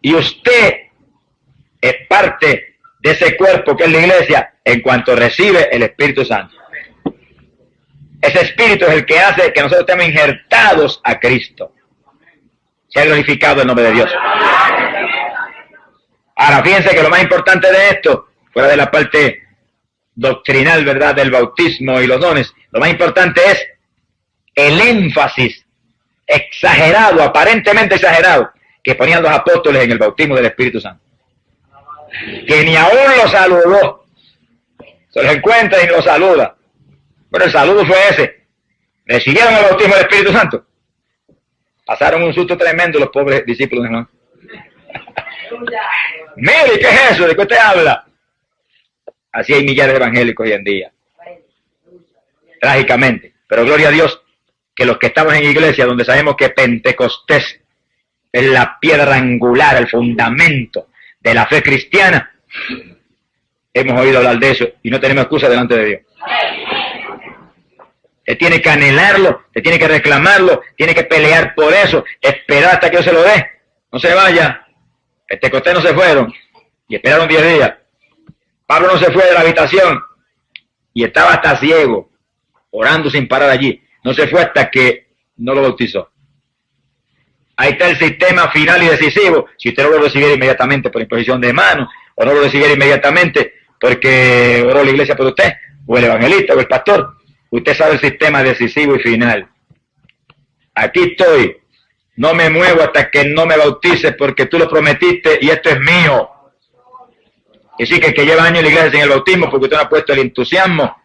A: Y usted es parte de ese cuerpo que es la iglesia en cuanto recibe el Espíritu Santo. Ese Espíritu es el que hace que nosotros estemos injertados a Cristo. Se ha glorificado el nombre de Dios. Ahora, fíjense que lo más importante de esto, fuera de la parte doctrinal, ¿verdad?, del bautismo y los dones, lo más importante es el énfasis exagerado, aparentemente exagerado, que ponían los apóstoles en el bautismo del Espíritu Santo. Que ni aún lo saludó. Se los encuentra y lo saluda. Bueno, el saludo fue ese. Recibieron el bautismo del Espíritu Santo. Pasaron un susto tremendo los pobres discípulos, ¿no? Mire, ¿qué es eso? ¿De qué usted habla? Así hay millares de evangélicos hoy en día. Trágicamente. Pero gloria a Dios que los que estamos en iglesia, donde sabemos que Pentecostés es la piedra angular, el fundamento de la fe cristiana, hemos oído hablar de eso y no tenemos excusa delante de Dios. Te tiene que anhelarlo, te tiene que reclamarlo, tiene que pelear por eso, esperar hasta que Dios se lo dé. No se vaya. Pentecostés no se fueron y esperaron 10 días. Pablo no se fue de la habitación y estaba hasta ciego, orando sin parar allí. No se fue hasta que no lo bautizó. Ahí está el sistema final y decisivo. Si usted no lo recibiera inmediatamente por imposición de manos, o no lo recibiera inmediatamente porque oró la iglesia por usted, o el evangelista, o el pastor, usted sabe el sistema decisivo y final. Aquí estoy. No me muevo hasta que no me bautices porque tú lo prometiste y esto es mío. Y sí que el que lleva años en la iglesia sin el bautismo porque usted no ha puesto el entusiasmo,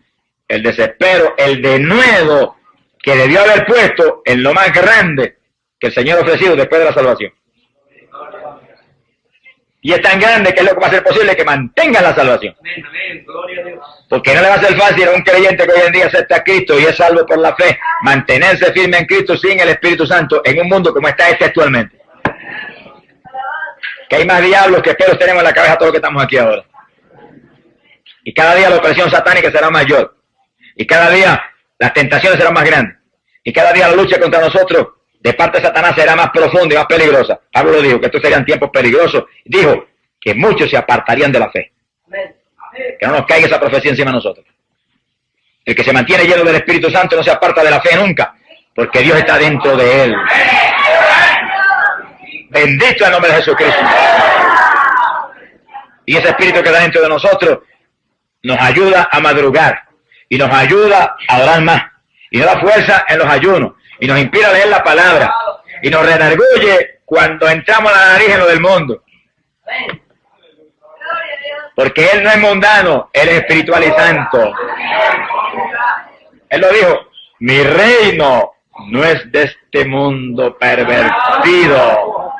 A: el desespero, el denuedo que debió haber puesto en lo más grande que el Señor ha ofrecido después de la salvación. Y es tan grande que es lo que va a ser posible que mantenga la salvación. Porque no le va a ser fácil a un creyente que hoy en día acepta a Cristo y es salvo por la fe, mantenerse firme en Cristo sin el Espíritu Santo en un mundo como está este actualmente. Que hay más diablos que pelos tenemos en la cabeza todos los que estamos aquí ahora. Y cada día la opresión satánica será mayor. Y cada día las tentaciones serán más grandes. Y cada día la lucha contra nosotros de parte de Satanás será más profunda y más peligrosa. Pablo lo dijo, que estos serían tiempos peligrosos. Dijo que muchos se apartarían de la fe. Que no nos caiga esa profecía encima de nosotros. El que se mantiene lleno del Espíritu Santo no se aparta de la fe nunca, porque Dios está dentro de él. Bendito el nombre de Jesucristo. Y ese Espíritu que está dentro de nosotros nos ayuda a madrugar y nos ayuda a orar más y nos da fuerza en los ayunos y nos inspira a leer la palabra y nos redarguye cuando entramos a la nariz en lo del mundo. Porque Él no es mundano, Él es espiritual y santo. Él lo dijo, mi reino no es de este mundo pervertido.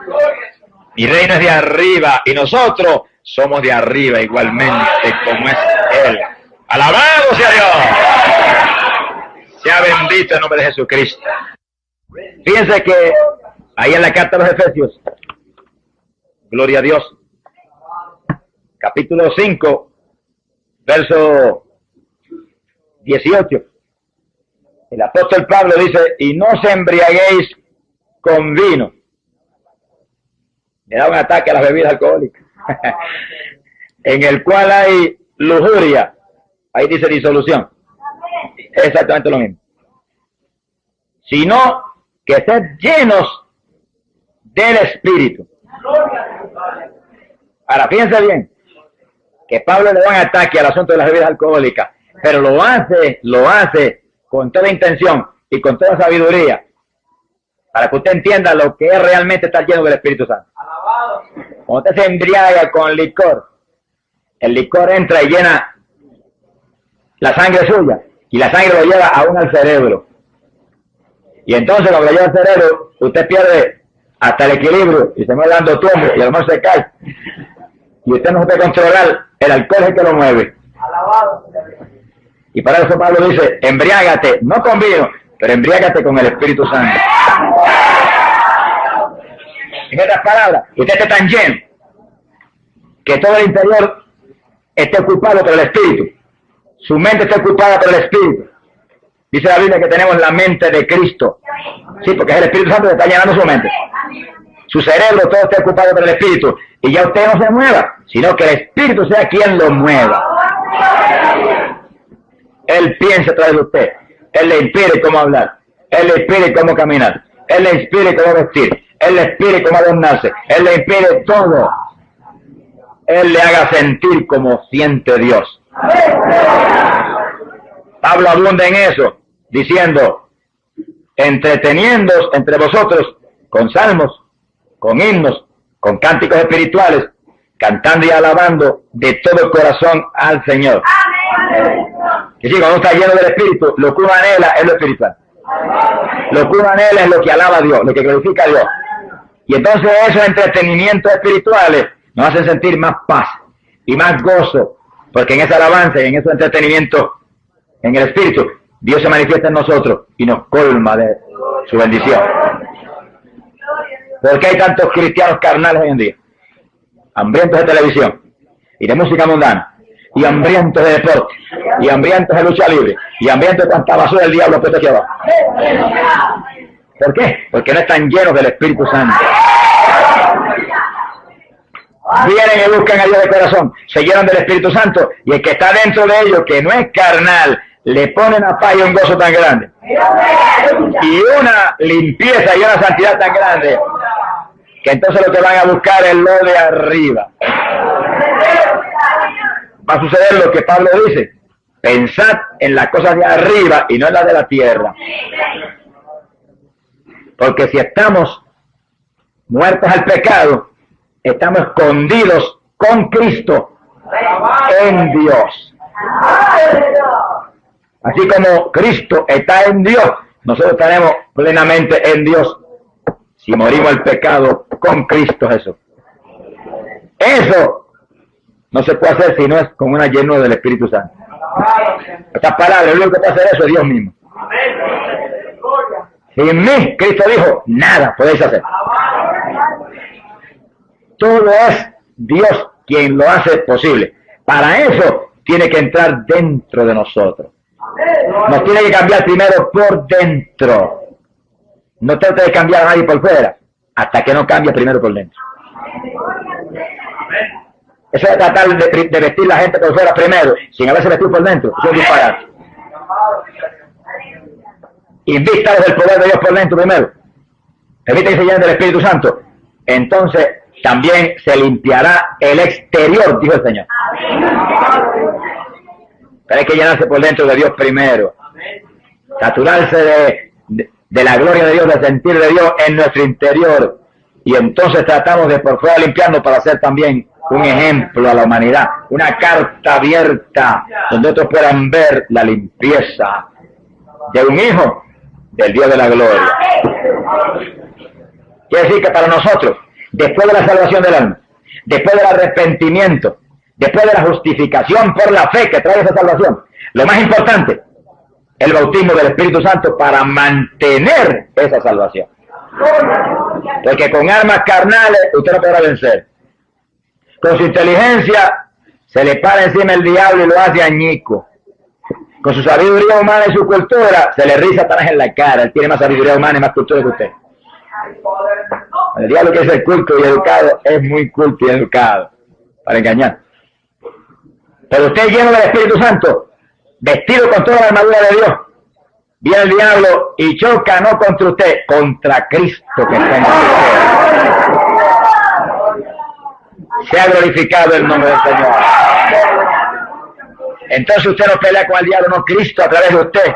A: Mi reino es de arriba y nosotros somos de arriba igualmente como es Él. ¡Alabado sea Dios! Sea bendito el nombre de Jesucristo. Fíjense que ahí en la carta a los Efesios, gloria a Dios, capítulo 5, verso 18, el apóstol Pablo dice, y no os embriaguéis con vino. Me da un ataque a las bebidas alcohólicas, en el cual hay lujuria, ahí dice disolución, es exactamente lo mismo, sino que sed llenos del Espíritu. Ahora, fíjense bien, que Pablo le da un ataque al asunto de las bebidas alcohólicas, pero lo hace con toda intención y con toda sabiduría, para que usted entienda lo que es realmente estar lleno del Espíritu Santo. Cuando usted se embriaga con licor, el licor entra y llena la sangre suya, y la sangre lo lleva aún al cerebro. Y entonces cuando lo lleva al cerebro, usted pierde hasta el equilibrio, y se mueve dando tumbo, y a lo mejor se cae. Y usted no se puede controlar, el alcohol es el que lo mueve. Y para eso Pablo dice, embriágate, no con vino, pero embriágate con el Espíritu Santo. En otras palabras, usted esté tan lleno que todo el interior esté ocupado por el Espíritu. Su mente está ocupada por el Espíritu. Dice la Biblia que tenemos la mente de Cristo. Sí, porque es el Espíritu Santo que está llenando su mente. Su cerebro todo está ocupado por el Espíritu. Y ya usted no se mueva, sino que el Espíritu sea quien lo mueva. Él piensa a través de usted. Él le inspire cómo hablar. Él le inspire cómo caminar. Él le inspire cómo vestir. Él le inspire cómo adornarse. Él le inspire todo. Él le haga sentir como siente Dios. Pablo abunda en eso, diciendo, entreteniéndoos entre vosotros con salmos, con himnos, con cánticos espirituales, cantando y alabando de todo el corazón al Señor. Y sí, cuando uno está lleno del Espíritu, lo que uno anhela es lo espiritual. Lo que uno anhela es lo que alaba a Dios, lo que glorifica a Dios. Y entonces esos entretenimientos espirituales nos hacen sentir más paz y más gozo, porque en esa alabanza y en esos entretenimientos en el Espíritu, Dios se manifiesta en nosotros y nos colma de su bendición. ¿Por qué hay tantos cristianos carnales hoy en día? Hambrientos de televisión y de música mundana, y hambrientos de deporte, y hambrientos de lucha libre, y hambrientos de cuanta basura del diablo puesta aquí abajo. ¿Por qué? Porque no están llenos del Espíritu Santo. Vienen y buscan a Dios de corazón, se llenan del Espíritu Santo, y el que está dentro de ellos, que no es carnal, le ponen a paz y un gozo tan grande, y una limpieza y una santidad tan grande, que entonces lo que van a buscar es lo de arriba. Va a suceder lo que Pablo dice: pensad en las cosas de arriba y no en las de la tierra. Porque si estamos muertos al pecado, estamos escondidos con Cristo en Dios. Así como Cristo está en Dios, nosotros estaremos plenamente en Dios si morimos al pecado con Cristo Jesús. Eso no se puede hacer si no es con una llenura del Espíritu Santo. Estas palabras, el único que puede hacer eso es Dios mismo. Sin mí, Cristo dijo, nada podéis hacer. Todo es Dios quien lo hace posible. Para eso tiene que entrar dentro de nosotros. Nos tiene que cambiar primero por dentro. No trate de cambiar a nadie por fuera, hasta que no cambie primero por dentro. Eso de tratar de vestir la gente por fuera primero, sin haberse vestido por dentro, eso es disparate. Invístalos del poder de Dios por dentro primero. Permite que se llenen del Espíritu Santo. Entonces también se limpiará el exterior, dijo el Señor. Pero hay que llenarse por dentro de Dios primero. Saturarse de la gloria de Dios, del sentir de Dios en nuestro interior. Y entonces tratamos de por fuera limpiarnos para ser también un ejemplo a la humanidad. Una carta abierta donde otros puedan ver la limpieza de un hijo del Dios de la gloria. Quiere decir que para nosotros, después de la salvación del alma, después del arrepentimiento, después de la justificación por la fe que trae esa salvación, lo más importante, el bautismo del Espíritu Santo para mantener esa salvación. Porque con armas carnales usted no podrá vencer. Con su inteligencia se le para encima el diablo y lo hace añico. Con su sabiduría humana y su cultura se le riza Satanás en la cara. Él tiene más sabiduría humana y más cultura que usted. El diablo, que es el culto y educado, es muy culto y educado para engañar. Pero usted, lleno del Espíritu Santo, vestido con toda la armadura de Dios, viene el diablo y choca no contra usted, contra Cristo que está en usted. Sea glorificado el nombre del Señor. Entonces usted no pelea con el diablo, no, Cristo a través de usted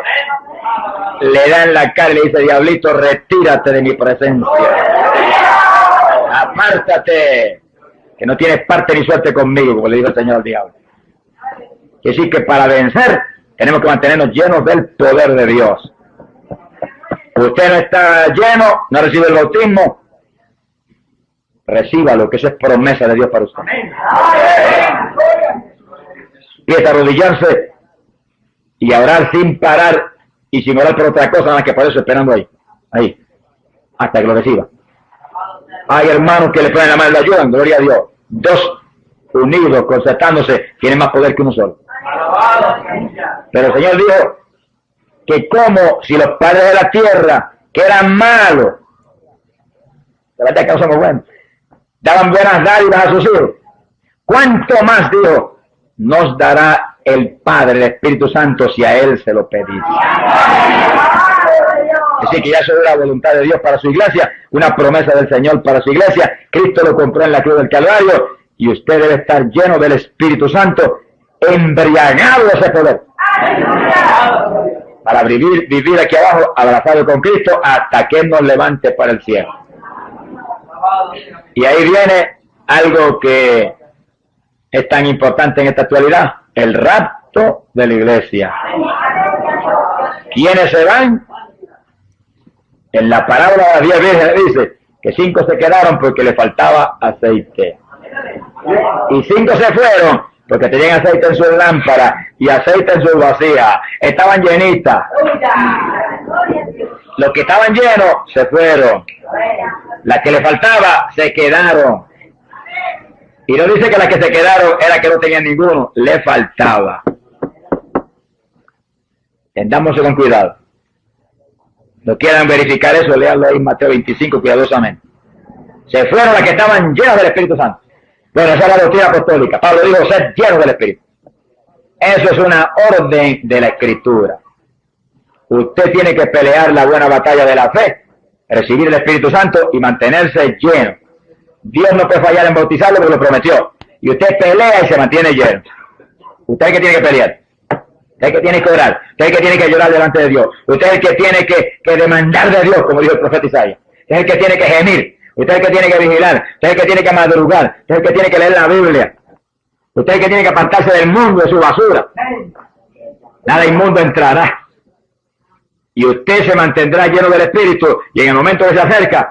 A: le da en la cara y le dice: diablito, retírate de mi presencia, apártate, que no tienes parte ni suerte conmigo, como le dijo el Señor al diablo. Es decir, que para vencer tenemos que mantenernos llenos del poder de Dios. Usted no está lleno, no recibe el bautismo, recíbalo, que eso es promesa de Dios para usted. Y es arrodillarse y orar sin parar y sin orar por otra cosa nada más que por eso, esperando ahí, hasta que lo reciba. Hay hermanos que le ponen la mano y lo ayudan, gloria a Dios. Dos unidos, concertándose, tienen más poder que uno solo. Pero el Señor dijo que como si los padres de la tierra, que eran malos, la verdad es que no somos buenos, daban buenas dádivas a sus hijos, ¿cuánto más, dijo, nos dará el Padre, el Espíritu Santo, si a Él se lo pedís? Así que ya eso es la voluntad de Dios para su iglesia, una promesa del Señor para su iglesia. Cristo lo compró en la cruz del Calvario y usted debe estar lleno del Espíritu Santo, embriagado de ese poder, para vivir aquí abajo, abrazado con Cristo, hasta que Él nos levante para el cielo. Y ahí viene algo que es tan importante en esta actualidad, el rapto de la iglesia. ¿Quiénes se van? En la parábola de las 10 vírgenes dice que 5 se quedaron porque le faltaba aceite. Y 5 se fueron porque tenían aceite en sus lámparas y aceite en sus vasijas. Estaban llenitas. Los que estaban llenos se fueron. Las que le faltaba se quedaron. Y no dice que las que se quedaron era que no tenían ninguno, le faltaba. Tendámoslo con cuidado. No quieran verificar eso, léanlo ahí en Mateo 25 cuidadosamente. Se fueron las que estaban llenas del Espíritu Santo. Bueno, esa es la doctrina apostólica. Pablo dijo ser llenos del Espíritu. Eso es una orden de la Escritura. Usted tiene que pelear la buena batalla de la fe, recibir el Espíritu Santo y mantenerse lleno. Dios no puede fallar en bautizarlo porque lo prometió. Y usted pelea y se mantiene lleno. Usted es el que tiene que pelear. Usted es el que tiene que orar. Usted es el que tiene que llorar delante de Dios. Usted es el que tiene que demandar de Dios, como dijo el profeta Isaías. Usted es el que tiene que gemir. Usted es el que tiene que vigilar. Usted es el que tiene que madrugar. Usted es el que tiene que leer la Biblia. Usted es el que tiene que apartarse del mundo, de su basura. Nada inmundo entrará. Y usted se mantendrá lleno del Espíritu. Y en el momento que se acerca,